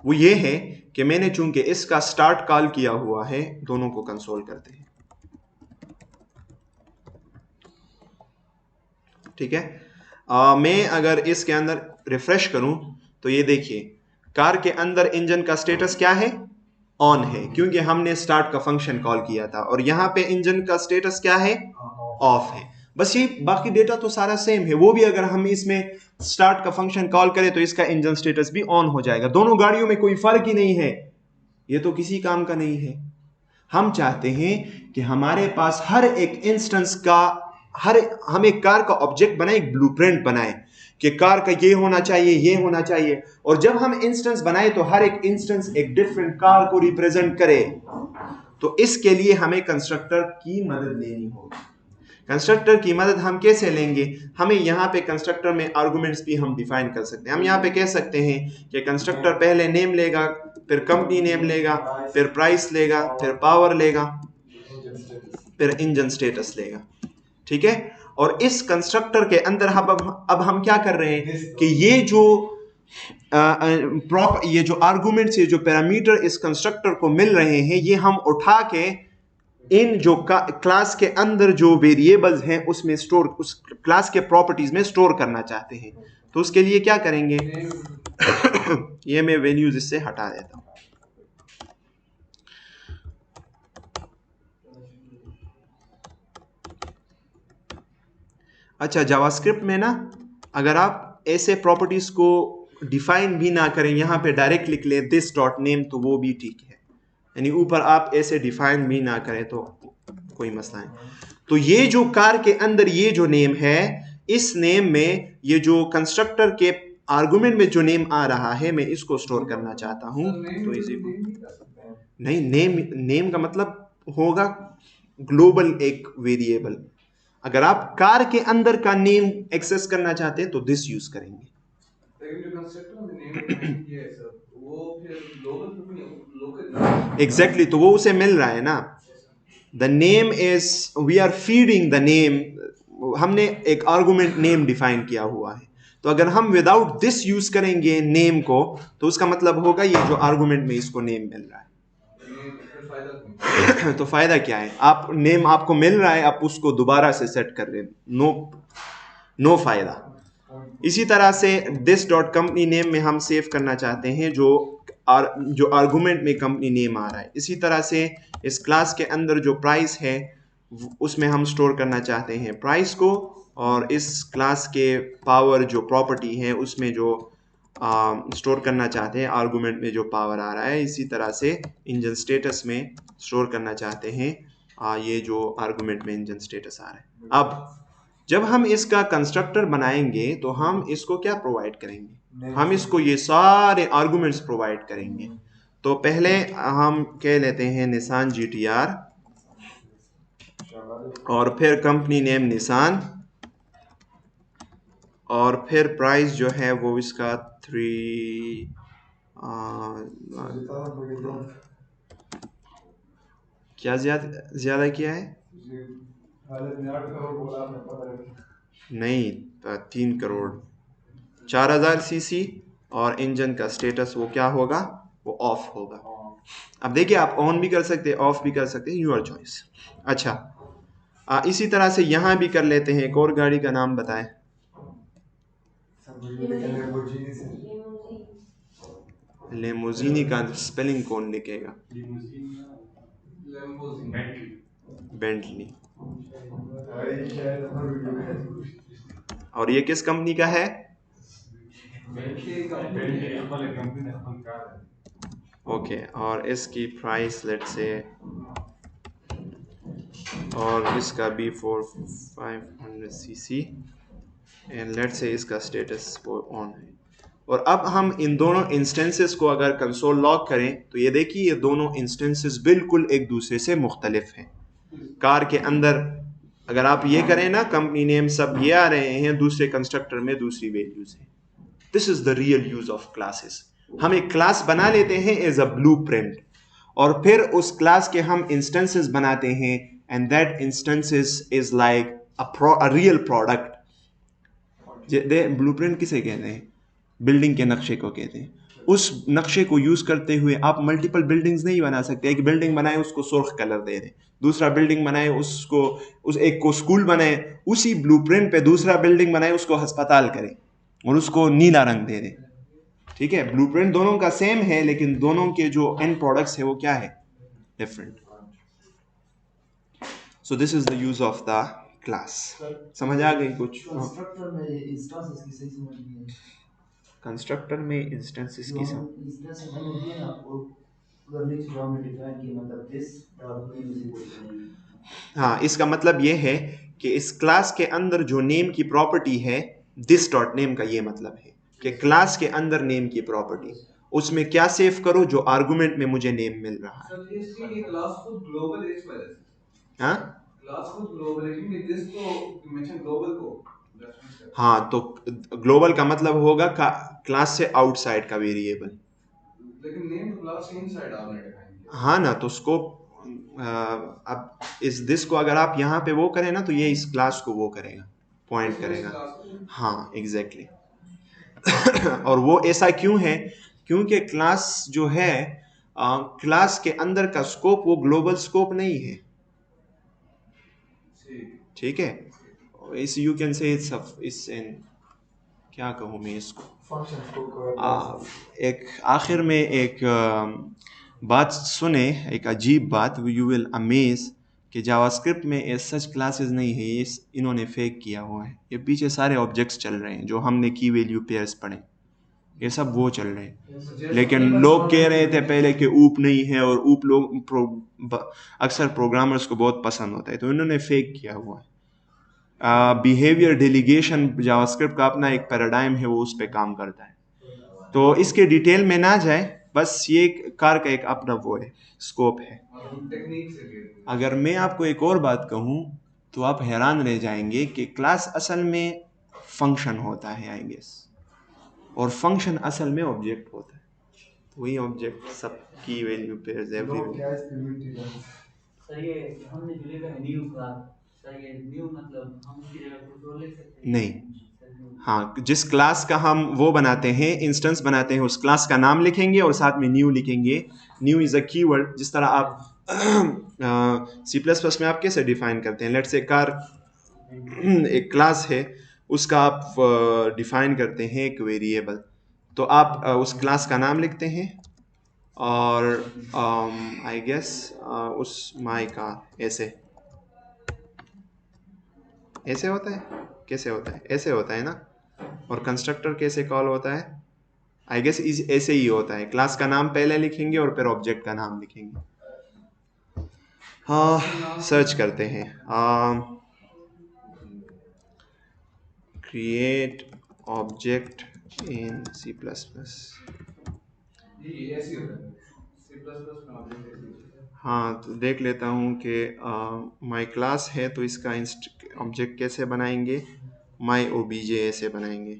वो ये है कि मैंने चूंकि इसका स्टार्ट कॉल किया हुआ है, दोनों को कंसोल करते हैं। ठीक है। मैं अगर इसके अंदर रिफ्रेश करूं तो ये देखिए, कार के अंदर इंजन का स्टेटस क्या है? ऑन है, क्योंकि हमने स्टार्ट का फंक्शन कॉल किया था। और यहां पे इंजन का स्टेटस क्या है? ऑफ है। बस ये बाकी डेटा तो सारा सेम है। वो भी अगर हम इसमें स्टार्ट का फंक्शन कॉल करें तो इसका इंजन स्टेटस भी ऑन हो जाएगा। दोनों गाड़ियों में कोई फर्क ही नहीं है। ये तो किसी काम का नहीं है। हम चाहते हैं कि हमारे पास हर एक इंस्टेंस का, हम एक कार का ऑब्जेक्ट बनाए, एक ब्लूप्रिंट बनाए कि कार का ये होना चाहिए, ये होना चाहिए। और जब हम इंस्टेंस बनाए तो हर एक इंस्टेंस एक डिफरेंट कार को रिप्रेजेंट करे। तो इसके लिए हमें कंस्ट्रक्टर की मदद लेनी होगी। कंस्ट्रक्टर की मदद हम कैसे लेंगे? हमें यहाँ पे कंस्ट्रक्टर में आर्गुमेंट्स भी हम डिफाइन कर सकते हैं। हम यहाँ पे कह सकते हैं कि कंस्ट्रक्टर पहले नेम लेगा, फिर कंपनी नेम लेगा, फिर प्राइस लेगा, फिर पावर लेगा, फिर इंजन स्टेटस लेगा। ठीक है। और इस कंस्ट्रक्टर के अंदर अब हम क्या कर रहे हैं कि ये जो ये जो आर्गुमेंट्स, ये जो पैरामीटर इस कंस्ट्रक्टर को मिल रहे हैं, ये हम उठा के इन जो क्लास के अंदर जो वेरिएबल्स हैं उसमें स्टोर, उस क्लास के प्रॉपर्टीज में स्टोर करना चाहते हैं। तो उसके लिए क्या करेंगे? ये मैं वैल्यूज इससे हटा देता हूं। अच्छा, जावास्क्रिप्ट में ना अगर आप ऐसे प्रॉपर्टीज को डिफाइन भी ना करें, यहां पे डायरेक्ट लिख लें दिस डॉट नेम, तो वो भी ठीक है। यानी ऊपर आप ऐसे डिफाइन भी ना करें तो कोई मसला नहीं। तो ये जो कार के अंदर ये जो नेम है, इस नेम में ये जो कंस्ट्रक्टर के आर्गुमेंट में जो नेम आ रहा है, मैं इसको स्टोर करना चाहता हूं। तो इसी नहीं, नेम, नेम का मतलब होगा ग्लोबल एक वेरिएबल। अगर आप कार के अंदर का नेम एक्सेस करना चाहते हैं तो दिस यूज करेंगे। एग्जैक्टली, तो वो उसे मिल रहा है ना। The name is, we are feeding the name, हमने एक आर्गुमेंट नेम डिफाइन किया हुआ है। तो अगर हम विदाउट दिस यूज करेंगे नेम को, तो उसका मतलब होगा ये जो आर्गुमेंट में इसको नेम मिल रहा है। तो फायदा क्या है? आप नेम आपको मिल रहा है, आप उसको दोबारा से सेट कर रहे हैं, नो फायदा। इसी तरह से दिस डॉट कंपनी नेम में हम सेव करना चाहते हैं जो आर्गुमेंट में कंपनी नेम आ रहा है। इसी तरह से इस क्लास के अंदर जो प्राइस है उसमें हम स्टोर करना चाहते हैं प्राइस को, और इस क्लास के पावर जो प्रॉपर्टी है उसमें जो स्टोर करना चाहते हैं आर्गुमेंट में जो पावर आ रहा है। इसी तरह से इंजन स्टेटस में स्टोर करना चाहते हैं ये जो आर्गुमेंट में इंजन स्टेटस आ रहा है। अब जब हम इसका कंस्ट्रक्टर बनाएंगे तो हम इसको क्या प्रोवाइड करेंगे? हम इसको ये सारे आर्गुमेंट्स प्रोवाइड करेंगे। तो पहले हम कह लेते हैं निसान GTR, और फिर कंपनी नेम निसान, और फिर प्राइस जो है वो इसका 3 क्या ज्यादा किया है? नहीं, 3 करोड़ 4,000 सीसी, और इंजन का स्टेटस वो क्या होगा? वो ऑफ होगा। अब देखिए, आप ऑन भी कर सकते हैं, ऑफ भी कर सकते हैं, यूर चॉइस। अच्छा, इसी तरह से यहाँ भी कर लेते हैं। एक और गाड़ी का नाम बताएं। लेमोजीनी का स्पेलिंग कौन लिखेगा? बेंटली। और ये किस कंपनी का है? ओके, और इसकी प्राइस लेट से, और इसका B4 500 सीसी, एंड लेट से इसका स्टेटस ऑन है। और अब हम इन दोनों इंस्टेंसेस को अगर कंसोल लॉग करें तो ये देखिए, ये दोनों इंस्टेंसेस बिल्कुल एक दूसरे से मुख्तलिफ हैं। कार के अंदर अगर आप ये करें ना, कंपनी नेम सब ये आ रहे हैं, दूसरे कंस्ट्रक्टर में दूसरी वैल्यूज हैं। This is the real use of classes. हम एक क्लास बना लेते हैं एज अ ब्लूप्रिंट, और फिर उस क्लास के हम इंस्टेंसेस बनाते हैं, and that instances is like a real product. Blueprint किसे कहते हैं? बिल्डिंग के नक्शे को कहते हैं। उस नक्शे को यूज करते हुए आप मल्टीपल बिल्डिंग्स नहीं बना सकते। एक बिल्डिंग बनाए उसको सुर्ख कलर दे दें, दूसरा बिल्डिंग बनाए उसको, उस एक को स्कूल बनाए, उसी ब्लूप्रिंट पे दूसरा बिल्डिंग बनाए उसको अस्पताल करें और उसको नीला रंग दे दें। ठीक है, ब्लूप्रिंट दोनों का सेम है, लेकिन दोनों के जो एंड प्रोडक्ट्स है वो क्या है? Different. So this is the use of the class. समझ आ गई कुछ? कंस्ट्रक्टर में इंस्टेंसेस की सही समझ नहीं है। कंस्ट्रक्टर में इंस्टेंसेस की इंस्टेंस मैंने दिए ना आपको, अगर नेक्स्ट जो हमने डिफाइन किया, मतलब this dot name is equal to, हाँ, इसका मतलब ये है कि इस क्लास के अंदर जो नेम की प्रॉपर्टी है, दिस डॉट नेम का ये मतलब है कि क्लास के अंदर नेम की प्रॉपर्टी, उसमें क्या सेव करो जो आर्गुमेंट में मुझे नेम मिल रहा है। सर ये क्लास को ग्लोबल है इस वजह से। हाँ, क्लास को ग्लोबल है क्योंकि दिस तो मेंशन ग्लोबल को। हाँ, तो ग्लोबल का मतलब होगा क्लास से आउटसाइड का वेरिएबल। लेकिन नेम तो क्लास से इनसाइड आपने डिफाइन किया। हाँ ना, तो स्कोप, अब इस दिस को अगर आप यहाँ पे वो करें ना, तो ये इस क्लास को वो करेगा, पॉइंट करेगा। हाँ, एग्जैक्टली। और वो ऐसा क्यों है? क्योंकि क्लास जो है, क्लास के अंदर का स्कोप वो ग्लोबल स्कोप नहीं है, ठीक है? इस यू कैन से इस इन क्या कहूँ मैं इसको, फंक्शंस को कवर एक आखिर में एक बात सुने, एक अजीब बात, यू विल अमेज कि जावास्क्रिप्ट में एज सच क्लासेस नहीं है, ये इन्होंने फेक किया हुआ है। ये पीछे सारे ऑब्जेक्ट्स चल रहे हैं जो हमने की वैल्यू पेयर्स पढ़े, ये सब वो चल रहे हैं। लेकिन लोग कह रहे थे पहले कि ऊप नहीं है, और ऊप लोग अक्सर प्रोग्रामर्स को बहुत पसंद होता है, तो इन्होंने फेक किया हुआ है। बिहेवियर डेलीगेशन जावास्क्रिप्ट का अपना एक पैराडाइम है, वो उस पर काम करता है। तो इसके डिटेल में ना जाए, बस ये कार का एक अपना वो है, स्कोप है। अगर मैं आपको एक और बात कहूँ तो आप हैरान रह जाएंगे कि क्लास असल में फंक्शन होता है, आई गेस, और फंक्शन असल में ऑब्जेक्ट होता है। तो वही ऑब्जेक्ट सब की वैल्यू पेयर्स एवरीवेयर। सर ये हमने जो लिखा है न्यू क्लास, सर ये न्यू मतलब हम उसकी जगह कुछ और लिख सकते हैं? नहीं, हाँ, जिस क्लास का हम वो बनाते हैं, इंस्टेंस बनाते हैं, उस क्लास का नाम लिखेंगे और साथ में न्यू लिखेंगे। New is a keyword. जिस तरह आप C++ में आप कैसे डिफाइन करते हैं, लेट्स से कार एक क्लास है, उसका आप डिफाइन करते हैं एक वेरिएबल, तो आप उस क्लास का नाम लिखते हैं और आई गेस उस माई का ऐसे होता है, कैसे होता है, ऐसे होता है ना। और कंस्ट्रक्टर कैसे कॉल होता है, आई गेस ऐसे ही होता है, क्लास का नाम पहले लिखेंगे और फिर ऑब्जेक्ट का नाम लिखेंगे। हाँ, सर्च करते हैं, क्रिएट ऑब्जेक्ट इन C++। हाँ, तो देख लेता हूँ कि माई क्लास है तो इसका ऑब्जेक्ट कैसे बनाएंगे, माई OBJ ऐसे बनाएंगे।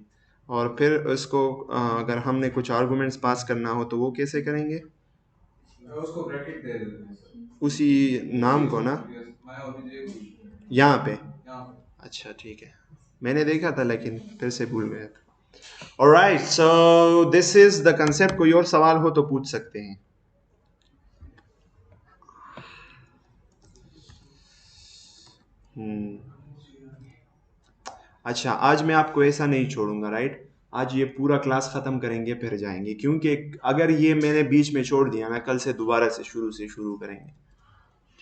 और फिर उसको अगर हमने कुछ आर्गुमेंट्स पास करना हो तो वो कैसे करेंगे, उसको ब्रैकेट दे देते हैं उसी नाम को ना, यहाँ पे। अच्छा ठीक है, मैंने देखा था लेकिन फिर से भूल गया था। Alright, so this is the concept. कोई और सवाल हो तो पूछ सकते हैं। अच्छा, आज मैं आपको ऐसा नहीं छोड़ूंगा, राइट? आज ये पूरा क्लास खत्म करेंगे फिर जाएंगे, क्योंकि अगर ये मैंने बीच में छोड़ दिया ना, कल से दोबारा से शुरू करेंगे,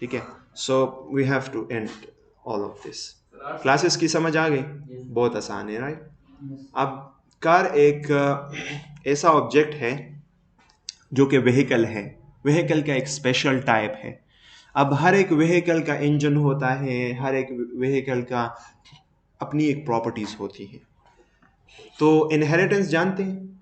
ठीक है? So we have to end all of this. Classes की समझ आ गई? बहुत आसान है, राइट? अब कार एक ऐसा ऑब्जेक्ट है जो कि व्हीकल है, व्हीकल का एक स्पेशल टाइप है। अब हर एक व्हीकल का इंजन होता है, हर एक व्हीकल का अपनी एक प्रॉपर्टीज होती है। तो इनहेरिटेंस जानते हैं,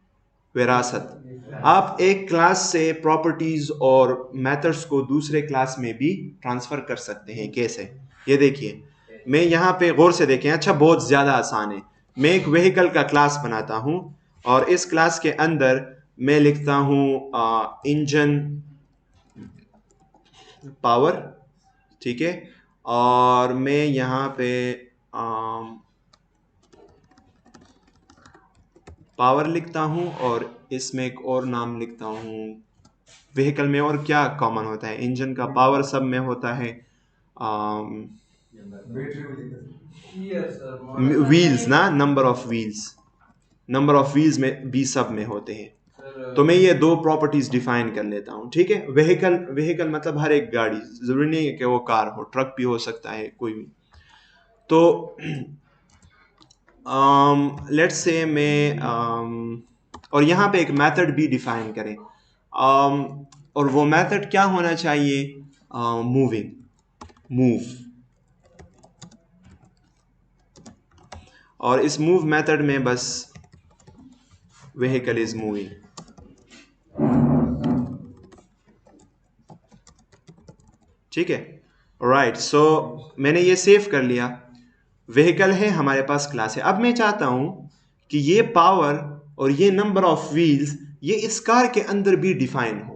विरासत। आप एक क्लास से प्रॉपर्टीज और मेथड्स को दूसरे क्लास में भी ट्रांसफर कर सकते हैं। कैसे? ये देखिए, मैं यहाँ पे गौर से देखें, अच्छा बहुत ज्यादा आसान है। मैं एक व्हीकल का क्लास बनाता हूँ और इस क्लास के अंदर मैं लिखता हूँ इंजन पावर, ठीक है? और मैं यहाँ पे पावर लिखता हूँ और इसमें एक और नाम लिखता हूँ। व्हीकल में और क्या कॉमन होता है? इंजन का पावर सब में होता है, व्हील्स ना, नंबर ऑफ व्हील्स में भी सब में होते हैं। तो मैं ये दो प्रॉपर्टीज डिफाइन कर लेता हूँ, ठीक है? व्हीकल मतलब हर एक गाड़ी, जरूरी नहीं है कि वो कार हो, ट्रक भी हो सकता है, कोई भी। तो लेट्स से मैं और यहाँ पे एक मेथड भी डिफाइन करें, और वो मेथड क्या होना चाहिए? मूव। और इस मूव मेथड में बस व्हीकल इज मूविंग, ठीक है? राइट, सो मैंने ये सेव कर लिया। व्हीकल है हमारे पास, क्लास है। अब मैं चाहता हूं कि ये पावर और ये नंबर ऑफ व्हील्स ये इस कार के अंदर भी डिफाइन हो।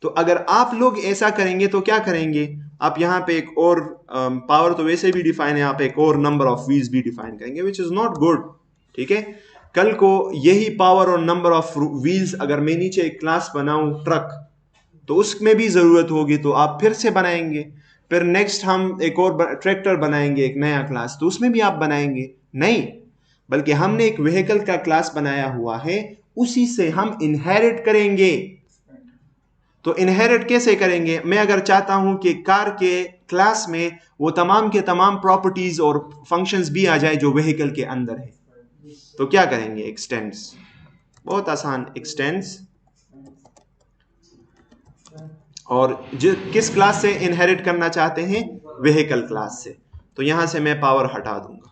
तो अगर आप लोग ऐसा करेंगे तो क्या करेंगे, आप यहाँ पे एक और पावर तो वैसे भी डिफाइन है, आप एक और नंबर ऑफ व्हील्स भी डिफाइन करेंगे, विच इज नॉट गुड, ठीक है? कल को यही पावर और नंबर ऑफ व्हील्स अगर मैं नीचे एक क्लास बनाऊं ट्रक, तो उसमें भी जरूरत होगी, तो आप फिर से बनाएंगे। फिर नेक्स्ट हम एक और ट्रैक्टर बनाएंगे, एक नया क्लास, तो उसमें भी आप बनाएंगे। नहीं, बल्कि हमने एक व्हीकल का क्लास बनाया हुआ है, उसी से हम इनहेरिट करेंगे। तो इनहेरिट कैसे करेंगे? मैं अगर चाहता हूं कि कार के क्लास में वो तमाम के तमाम प्रॉपर्टीज और फंक्शंस भी आ जाए जो व्हीकल के अंदर है, तो क्या करेंगे? एक्सटेंड्स। बहुत आसान, एक्सटेंड्स। और किस क्लास से इनहेरिट करना चाहते हैं? व्हीकल क्लास से। तो यहां से मैं पावर हटा दूंगा,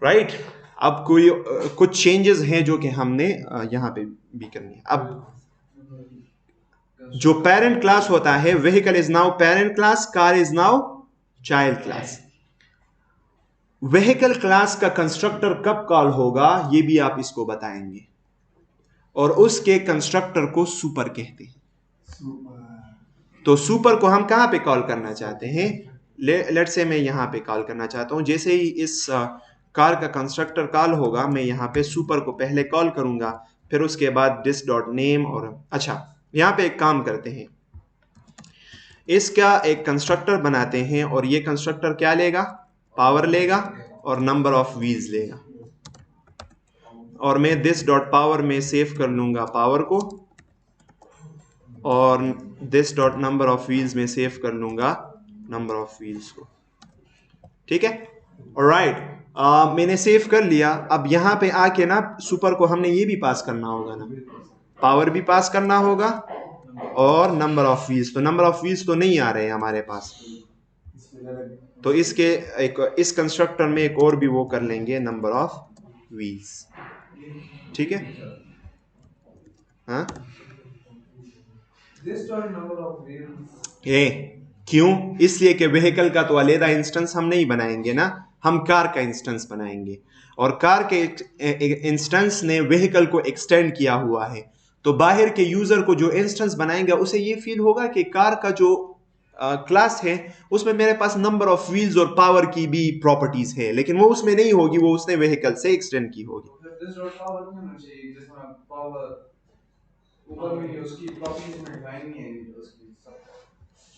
राइट। अब कोई कुछ चेंजेस हैं जो कि हमने यहां पे भी करनी है। अब जो पेरेंट क्लास होता है, vehicle is now parent class, car is now child class. Vehicle class का कंस्ट्रक्टर कब कॉल होगा ये भी आप इसको बताएंगे, और उसके कंस्ट्रक्टर को सुपर कहते हैं। तो सुपर को हम कहां पे कॉल करना चाहते हैं? लेट्स से मैं यहां पे कॉल करना चाहता हूं। जैसे ही इस कार का कंस्ट्रक्टर कॉल होगा, मैं यहां पे सुपर को पहले कॉल करूंगा, फिर उसके बाद दिस डॉट नेम। और अच्छा, यहां पे एक काम करते हैं, इसका एक कंस्ट्रक्टर बनाते हैं, और ये कंस्ट्रक्टर क्या लेगा? पावर लेगा और नंबर ऑफ व्हील्स लेगा। और मैं दिस डॉट पावर में सेव कर लूंगा पावर को, और this dot number of wheels में सेव कर लूंगा नंबर ऑफ व्हील्स को। ठीक है, ऑलराइट। मैंने सेव कर लिया। अब यहां पे आके ना सुपर को हमने ये भी पास करना होगा ना, पावर भी पास करना होगा और नंबर ऑफ व्हील्स। तो नंबर ऑफ व्हील्स तो नहीं आ रहे हैं हमारे पास, तो इसके इस कंस्ट्रक्टर में एक और भी वो कर लेंगे, नंबर ऑफ व्हील्स। ठीक है, हाँ। क्यों? इसलिए कि व्हीकल का तो अलग इंस्टेंस हम नहीं बनाएंगे ना, हम कार का इंस्टेंस बनाएंगे, और कार के इंस्टेंस ने व्हीकल को एक्सटेंड किया हुआ है। तो बाहर के यूजर को जो इंस्टेंस बनाएंगे उसे ये फील होगा कि कार का जो क्लास है उसमें मेरे पास नंबर ऑफ व्हील्स और पावर की भी प्रॉपर्टीज है, लेकिन वो उसमें नहीं होगी, वो उसने व्हीकल से एक्सटेंड की होगी।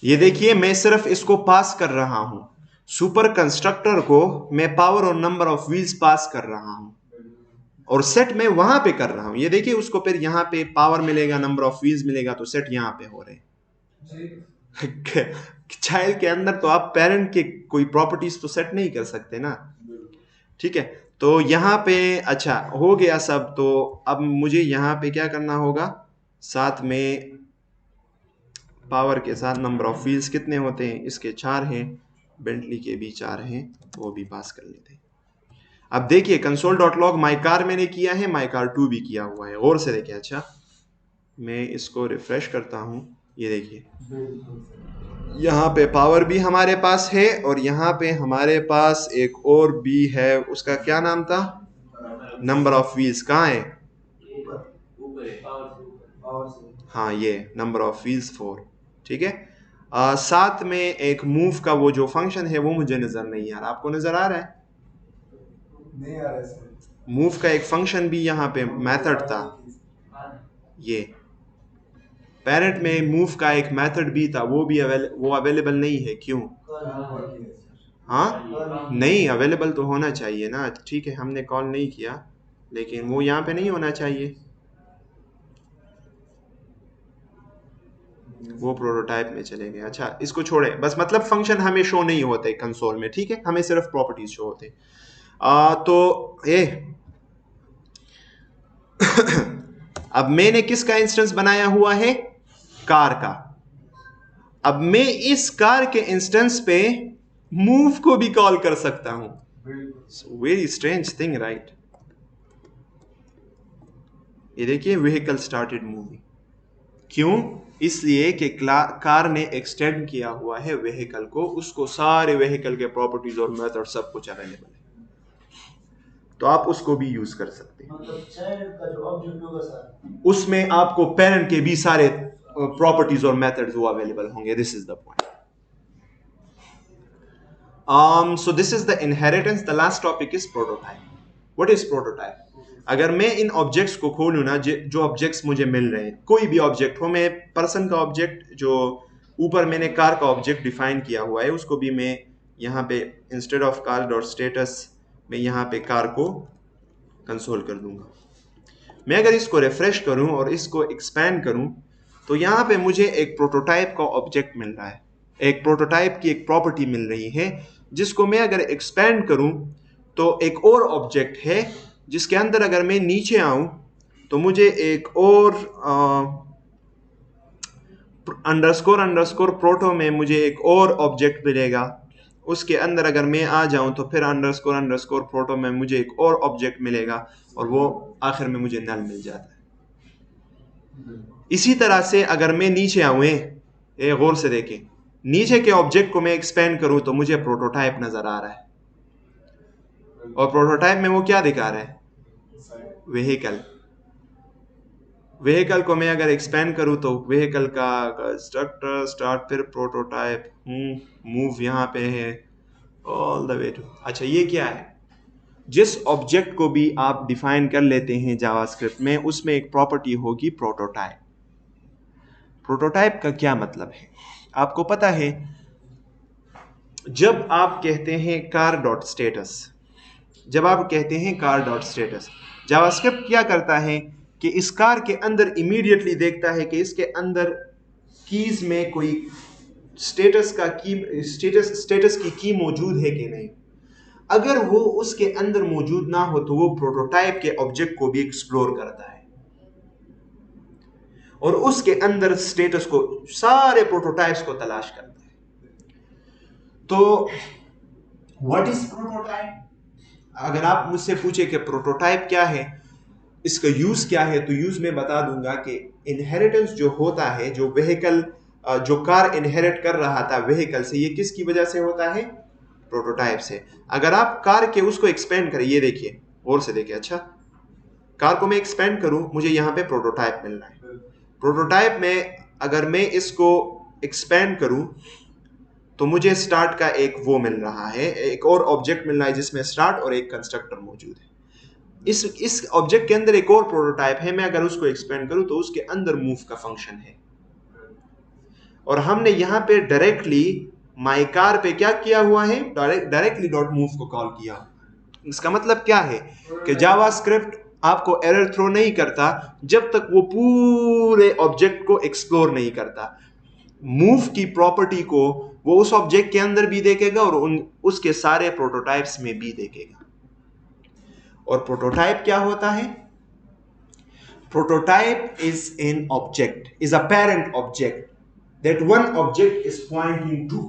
ये देखिए, मैं सिर्फ इसको पास कर रहा हूं, सुपर कंस्ट्रक्टर को मैं पावर और नंबर ऑफ व्हील्स पास कर रहा हूं, और सेट में वहां पे कर रहा हूं। ये देखिए, उसको फिर यहां पे पावर मिलेगा, नंबर ऑफ व्हील्स मिलेगा, तो सेट यहां पे हो रहे हैं। चाइल्ड के अंदर तो आप पेरेंट के कोई प्रॉपर्टीज तो सेट नहीं कर सकते ना। ठीक है, तो यहां पे अच्छा हो गया सब। तो अब मुझे यहां पे क्या करना होगा? साथ में पावर के साथ नंबर ऑफ व्हील्स कितने होते हैं? इसके 4 हैं, बेंटली के भी 4 हैं, वो भी पास कर लेते हैं। अब देखिए, console dot log my car मैंने किया है, माई कार 2 भी किया हुआ है, गौर से देखिए। अच्छा, मैं इसको रिफ्रेश करता हूं, ये देखिए यहाँ पे पावर भी हमारे पास है, और यहाँ पे हमारे पास एक और भी है, उसका क्या नाम था? Number of wheels. कहाँ है? हाँ, ये नंबर ऑफ व्हील्स 4। ठीक है, साथ में एक मूव का वो जो फंक्शन है वो मुझे नजर नहीं आ रहा, आपको नजर आ रहा है? नहीं आ रहा है। मूव का एक फंक्शन भी यहाँ पे मेथड था, ये पेरेंट में मूव का एक मेथड भी था, वो भी अवेलेबल नहीं है। क्यों? हाँ, नहीं अवेलेबल तो होना चाहिए ना। ठीक है, हमने कॉल नहीं किया, लेकिन वो यहाँ पे नहीं होना चाहिए, वो प्रोटोटाइप में चले गए। अच्छा, इसको छोड़े, बस मतलब फंक्शन हमें शो नहीं होते कंसोल में। ठीक है, हमें सिर्फ प्रॉपर्टीज शो होते। तो अब मैंने किसका इंस्टेंस बनाया हुआ है? कार का। अब मैं इस कार के इंस्टेंस पे मूव को भी कॉल कर सकता हूं। Very strange thing, right? ये देखिए, व्हीकल स्टार्टेड मूविंग। क्यों? इसलिए कि कार ने एक्सटेंड किया हुआ है व्हीकल को, उसको सारे व्हीकल के प्रॉपर्टीज और मेथड सब कुछ अवेलेबल है, तो आप उसको भी यूज कर सकते हैं। मतलब चाइल्ड का जो ऑब्जेक्ट होगा सर, उसमें आपको पेरेंट के भी सारे प्रॉपर्टीज और मेथड्स वो अवेलेबल होंगे। This is the point. So this is the inheritance. The last topic is prototype. What is prototype? अगर मैं इन ऑब्जेक्ट्स को खोलूँ ना, जो ऑब्जेक्ट्स मुझे मिल रहे हैं, कोई भी ऑब्जेक्ट हो, मैं पर्सन का ऑब्जेक्ट, जो ऊपर मैंने कार का ऑब्जेक्ट डिफाइन किया हुआ है, उसको भी मैं यहाँ पे instead of car dot status मैं यहाँ पे कार को कंसोल कर दूंगा। मैं अगर इसको रिफ्रेश करूं और इसको एक्सपैंड करूं तो यहाँ पे मुझे एक प्रोटोटाइप का ऑब्जेक्ट मिल रहा है, एक प्रोटोटाइप की एक प्रॉपर्टी मिल रही है, जिसको मैं अगर एक्सपैंड करूं तो एक और ऑब्जेक्ट है, जिसके अंदर अगर मैं नीचे आऊं तो मुझे एक और अंडरस्कोर अंडरस्कोर प्रोटो में मुझे एक और ऑब्जेक्ट मिलेगा। उसके अंदर अगर मैं आ जाऊं तो फिर अंडरस्कोर अंडरस्कोर प्रोटो में मुझे एक और ऑब्जेक्ट मिलेगा, और वो आखिर में मुझे नल मिल जाता है। इसी तरह से अगर मैं नीचे आऊँ, गौर से देखें, नीचे के ऑब्जेक्ट को मैं एक्सपेंड करूं तो मुझे प्रोटोटाइप नजर आ रहा है, और प्रोटोटाइप में वो क्या दिखा रहा है? व्हीकल। व्हीकल को मैं अगर एक्सपेंड करूं तो व्हीकल का स्ट्रक्चर स्टार्ट, फिर प्रोटोटाइप, मूव यहाँ पे है ऑल द वे टू। अच्छा, ये क्या है? जिस ऑब्जेक्ट को भी आप डिफाइन कर लेते हैं जावास्क्रिप्ट में, उसमें एक प्रॉपर्टी होगी प्रोटोटाइप। प्रोटोटाइप का क्या मतलब है आपको पता है? जब आप कहते हैं कार डॉट स्टेटस, जब आप कहते हैं कार डॉट स्टेटस, जावास्क्रिप्ट क्या करता है कि इस कार के अंदर इमीडिएटली देखता है कि इसके अंदर कीज में कोई स्टेटस की की मौजूद है कि नहीं। अगर वो उसके अंदर मौजूद ना हो तो वो प्रोटोटाइप के ऑब्जेक्ट को भी एक्सप्लोर करता है, और उसके अंदर स्टेटस को, सारे प्रोटोटाइप्स को तलाश करता है। तो व्हाट इज प्रोटोटाइप? अगर आप मुझसे पूछे कि प्रोटोटाइप क्या है, इसका यूज क्या है, तो यूज में बता दूंगा कि इनहेरिटेंस जो होता है, जो व्हीकल, जो कार इनहेरिट कर रहा था व्हीकल से, ये किसकी वजह से होता है? प्रोटोटाइप से। अगर आप कार के उसको एक्सपेंड करें, ये देखिए, और से देखिए, अच्छा कार को मैं एक्सपेंड करूं, मुझे यहाँ पे प्रोटोटाइप मिल रहा है। प्रोटोटाइप में अगर मैं इसको एक्सपेंड करूं तो मुझे स्टार्ट का एक वो मिल रहा है, एक और ऑब्जेक्ट मिल रहा है जिसमें स्टार्ट और एक कंस्ट्रक्टर मौजूद है। इस ऑब्जेक्ट के अंदर एक और प्रोटोटाइप है, मैं अगर उसको एक्सपेंड करूं तो उसके अंदर मूव का फंक्शन है, और हमने यहाँ पे डायरेक्टली माई कार पे क्या किया हुआ है? डायरेक्टली डॉट मूव को कॉल किया। इसका मतलब क्या है कि जावास्क्रिप्ट आपको एरर थ्रो नहीं करता जब तक वो पूरे ऑब्जेक्ट को एक्सप्लोर नहीं करता। मूव की प्रॉपर्टी को वो उस ऑब्जेक्ट के अंदर भी देखेगा और उसके सारे प्रोटोटाइप्स में भी देखेगा। और प्रोटोटाइप क्या होता है? Prototype is an object, is a parent object that one object is pointing to।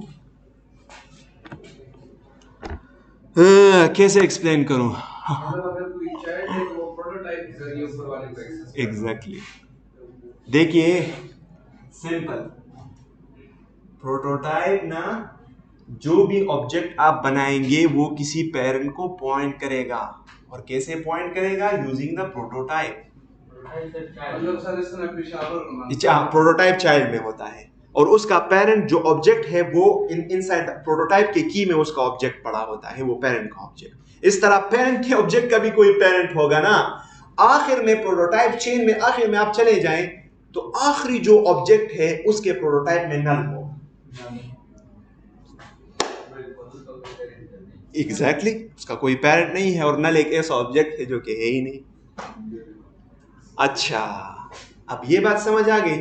कैसे एक्सप्लेन करूं? मतलब अगर कोई चाइल्ड है तो वो प्रोटोटाइप के जरिए ऊपर वाले को एक्सेस एग्जैक्टली। देखिए सिंपल, प्रोटोटाइप ना, जो भी ऑब्जेक्ट आप बनाएंगे वो किसी पेरेंट को पॉइंट करेगा, और कैसे पॉइंट करेगा? Using the prototype. Prototype child में होता है, और उसका पेरेंट जो ऑब्जेक्ट है वो इनसाइड प्रोटोटाइप के की में उसका ऑब्जेक्ट पड़ा होता है, वो पेरेंट का ऑब्जेक्ट। इस तरह पेरेंट के ऑब्जेक्ट का भी कोई पेरेंट होगा ना। आखिर में प्रोटोटाइप चेन में आखिर में आप चले जाएं तो आखिरी जो ऑब्जेक्ट है उसके प्रोटोटाइप में नल होगा। एग्जैक्टली, उसका कोई पेरेंट नहीं है, और नल एक ऐसा ऑब्जेक्ट है जो कि है ही नहीं। अच्छा, अब ये बात समझ आ गई।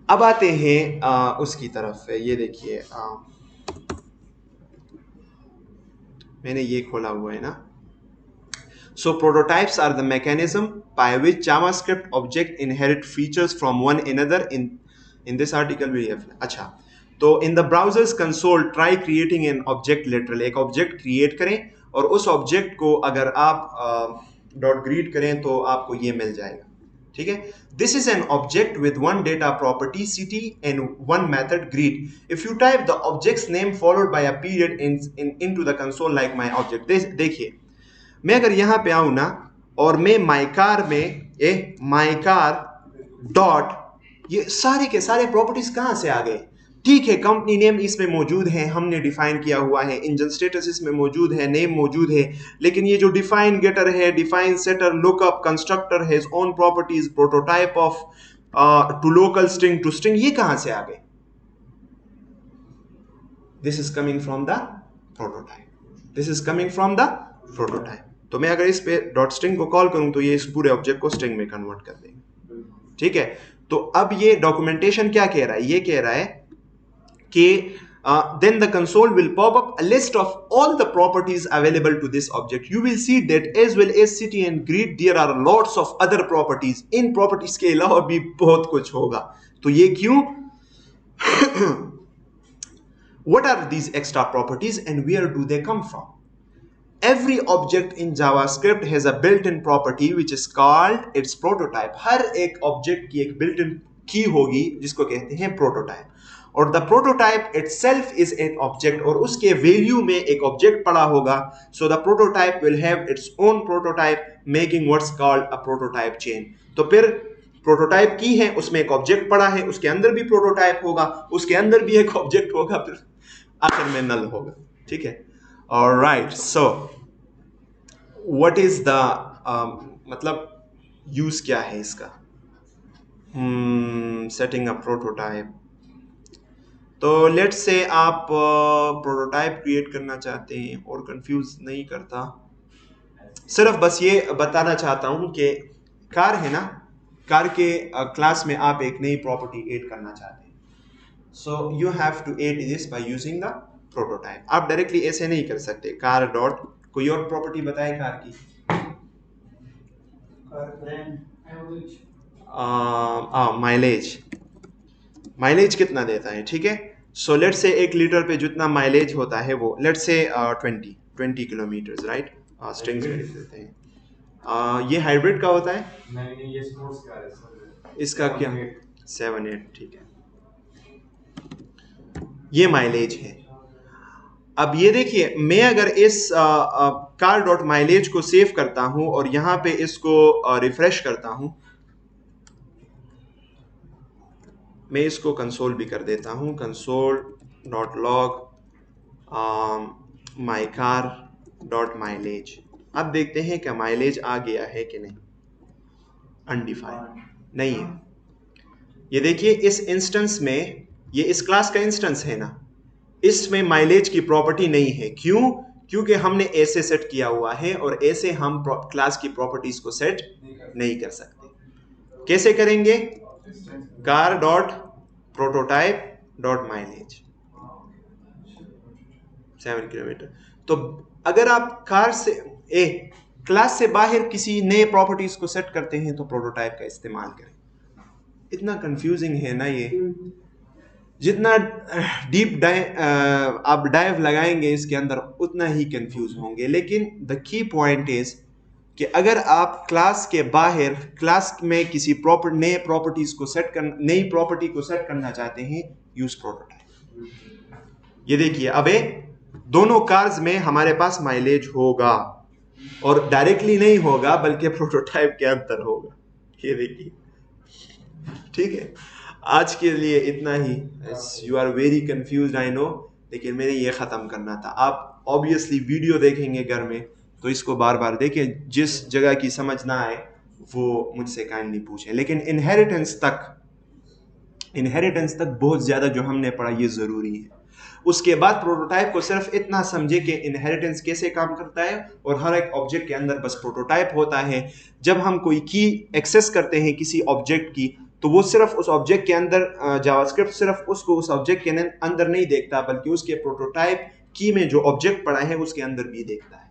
अब आते हैं उसकी तरफ। ये देखिए, मैंने ये खोला हुआ है ना। So prototypes are the mechanism by which JavaScript object inherit features from one another. In this article we have, अच्छा, तो in the browser's console try creating an object literal। एक ऑब्जेक्ट क्रिएट करें और उस ऑब्जेक्ट को अगर आप dot greet करें तो आपको ये मिल जाएगा, ठीक है। This is an object with one data property city and one method greet. If you type the object's name followed by a period into the console like my object, देखिए मैं अगर यहाँ पे आऊँ ना और मैं माई कार में माई कार डॉट, ये सारे के सारे प्रॉपर्टीज कहाँ से आ गए? ठीक है, कंपनी नेम इसमें मौजूद है, हमने डिफाइन किया हुआ है, इंजन स्टेटस इसमें मौजूद है, नेम मौजूद है, लेकिन ये जो डिफाइन गेटर है, define setter, lookup, constructor has own properties, prototype of to local string to string, ये कहां से आ गए? This is coming from the prototype, this is coming from the prototype. तो मैं अगर इस पे डॉट स्ट्रिंग को कॉल करूं तो ये इस पूरे ऑब्जेक्ट को स्ट्रिंग में कन्वर्ट कर देंगे, ठीक है। तो अब ये डॉक्यूमेंटेशन क्या कह रहा है? ये कह रहा है कि then the console will pop up a list of all the properties available to this object. You will see that as well as city and grid, there are lots of other properties. In properties के अलावा भी बहुत कुछ होगा। तो ये क्यों? What are these extra properties and where do they come from? Every object in JavaScript has a built-in property which is called its prototype. हर एक object की एक built-in की होगी जिसको कहते हैं prototype. और the prototype itself is an object, और उसके value में एक object पड़ा होगा. So the prototype will have its own prototype, making what's called a prototype chain. तो फिर प्रोटोटाइप की है, उसमें एक ऑब्जेक्ट पड़ा है, उसके अंदर भी प्रोटोटाइप होगा, उसके अंदर भी एक ऑब्जेक्ट होगा, फिर आखिर में नल होगा, ठीक है। Alright, so what is the मतलब यूज क्या है इसका? सेटिंग अ प्रोटोटाइप। तो लेट्स से आप प्रोटोटाइप क्रिएट करना चाहते हैं, और कंफ्यूज नहीं करता, सिर्फ बस ये बताना चाहता हूं कि कार है ना, कार के क्लास में आप एक नई प्रॉपर्टी ऐड करना चाहते हैं, so you have to add this by using the prototype. आप डायरेक्टली ऐसे नहीं कर सकते। कार डॉट कोई और प्रॉपर्टी बताए कार की, माइलेज, माइलेज कितना देता है, ठीक है। सो लेट से 1 लीटर पे जितना माइलेज होता है वो लेट से 20 किलोमीटर, राइट, स्ट्रिंग्स में लिख देते हैं। ये हाइब्रिड का होता है? नहीं, ये स्पोर्ट्स कार है सर। इसका क्या? 7-8, ठीक है, ये माइलेज है। अब ये देखिए, मैं अगर इस कार डॉट माइलेज को सेव करता हूं और यहां पे इसको रिफ्रेश करता हूं, मैं इसको कंसोल भी कर देता हूं, console dot log my car dot mileage. अब देखते हैं कि माइलेज आ गया है कि नहीं। अनडिफाइंड नहीं है। ये देखिए, इस इंस्टेंस में, ये इस क्लास का इंस्टेंस है ना, इसमें माइलेज की प्रॉपर्टी नहीं है। क्यों? क्योंकि हमने ऐसे सेट किया हुआ है, और ऐसे हम क्लास की प्रॉपर्टीज को सेट नहीं कर सकते। कैसे करेंगे? Car dot prototype dot mileage 7 kilometre. तो अगर आप कार से क्लास से बाहर किसी नए प्रॉपर्टीज को सेट करते हैं तो प्रोटोटाइप का इस्तेमाल करें। इतना कंफ्यूजिंग है ना ये, जितना डीप आप डाइव लगाएंगे इसके अंदर उतना ही कंफ्यूज होंगे। लेकिन द की पॉइंट इज कि अगर आप क्लास के बाहर क्लास में किसी नए प्रॉपर्टीज को सेट कर नई प्रॉपर्टी को सेट करना चाहते हैं, यूज प्रोटोटाइप। ये देखिए, अबे दोनों कार्स में हमारे पास माइलेज होगा, और डायरेक्टली नहीं होगा बल्कि प्रोटोटाइप के अंदर होगा। ये देखिए, ठीक है। आज के लिए इतना ही। You are very confuse, I know, लेकिन मैंने ये ख़त्म करना था। आप ऑब्वियसली वीडियो देखेंगे घर में, तो इसको बार बार देखें, जिस जगह की समझ ना आए वो मुझसे काइंडली पूछें। लेकिन इनहेरिटेंस तक बहुत ज़्यादा जो हमने पढ़ा ये ज़रूरी है। उसके बाद प्रोटोटाइप को सिर्फ इतना समझे कि इनहेरिटेंस कैसे काम करता है, और हर एक ऑब्जेक्ट के अंदर बस प्रोटोटाइप होता है। जब हम कोई की एक्सेस करते हैं किसी ऑब्जेक्ट की, तो वो सिर्फ उस ऑब्जेक्ट के अंदर जावास्क्रिप्ट सिर्फ उसको उस ऑब्जेक्ट के अंदर नहीं देखता, बल्कि उसके प्रोटोटाइप की में जो ऑब्जेक्ट पड़ा है उसके अंदर भी देखता है।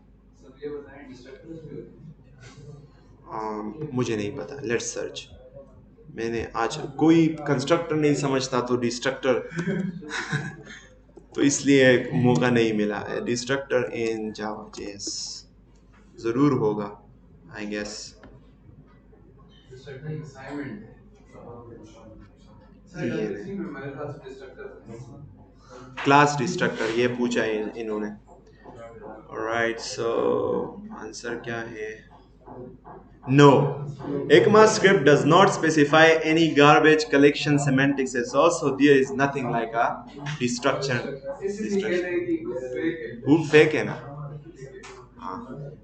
मुझे नहीं पता, लेट्स सर्च। मैंने आज कोई कंस्ट्रक्टर नहीं समझता तो डिस्ट्रक्टर तो इसलिए मौका नहीं मिला। डिस्ट्रक्टर इन जावा जेएस जरूर होगा, आई गेस। क्लास डिस्ट्रक्टर ये पूछा है इन्होंने। ऑलराइट, सो आंसर क्या है? No. ECMAScript does not specify any garbage collection semantics. It's also there is nothing like a destruction. वो फेक है ना. हाँ.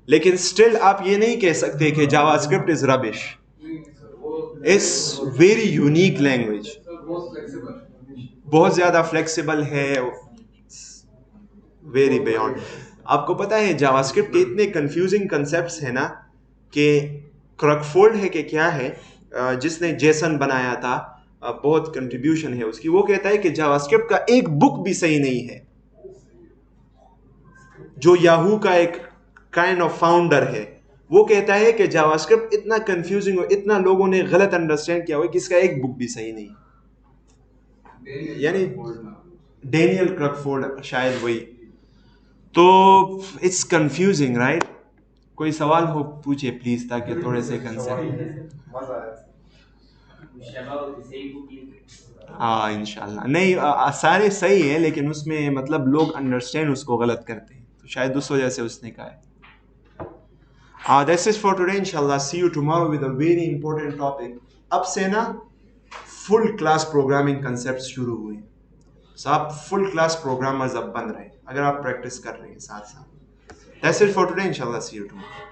लेकिन स्टिल आप ये नहीं कह सकते कि JavaScript is rubbish. It's very unique language, बहुत ज्यादा फ्लेक्सिबल है, वेरी बियॉन्ड. आपको पता है जावास्क्रिप्ट के इतने कंफ्यूजिंग कंसेप्ट्स है ना कि क्रकफोल्ड है कि क्या है, जिसने जेसन बनाया था, बहुत कंट्रीब्यूशन है उसकी. वो कहता है कि जावास्क्रिप्ट का एक बुक भी सही नहीं है. जो याहू का एक काइंड ऑफ फाउंडर है, वो कहता है कि जावास्क्रिप्ट इतना कंफ्यूजिंग और इतना लोगों ने गलत अंडरस्टैंड किया हुआ कि इसका एक बुक भी सही नहीं. यानी डेनियल क्रकफोर्ड शायद वही. तो इट्स कंफ्यूजिंग राइट. कोई सवाल हो पूछिए प्लीज, ताकि थोड़े से कंसेप्ट. मजा आया. हाँ इंशाल्लाह. नहीं सारे सही है, लेकिन उसमें मतलब लोग अंडरस्टैंड उसको गलत करते हैं, तो शायद उस वजह से उसने कहा है. That's it for today. Inshallah, see you tomorrow with a very important topic. अब से ना फुल क्लास प्रोग्रामिंग कंसेप्ट शुरू हुए. So आप फुल क्लास प्रोग्रामर्स अब बन रहे हैं अगर आप प्रैक्टिस कर रहे हैं साथ साथ. That's it for today. Inshallah, see you tomorrow.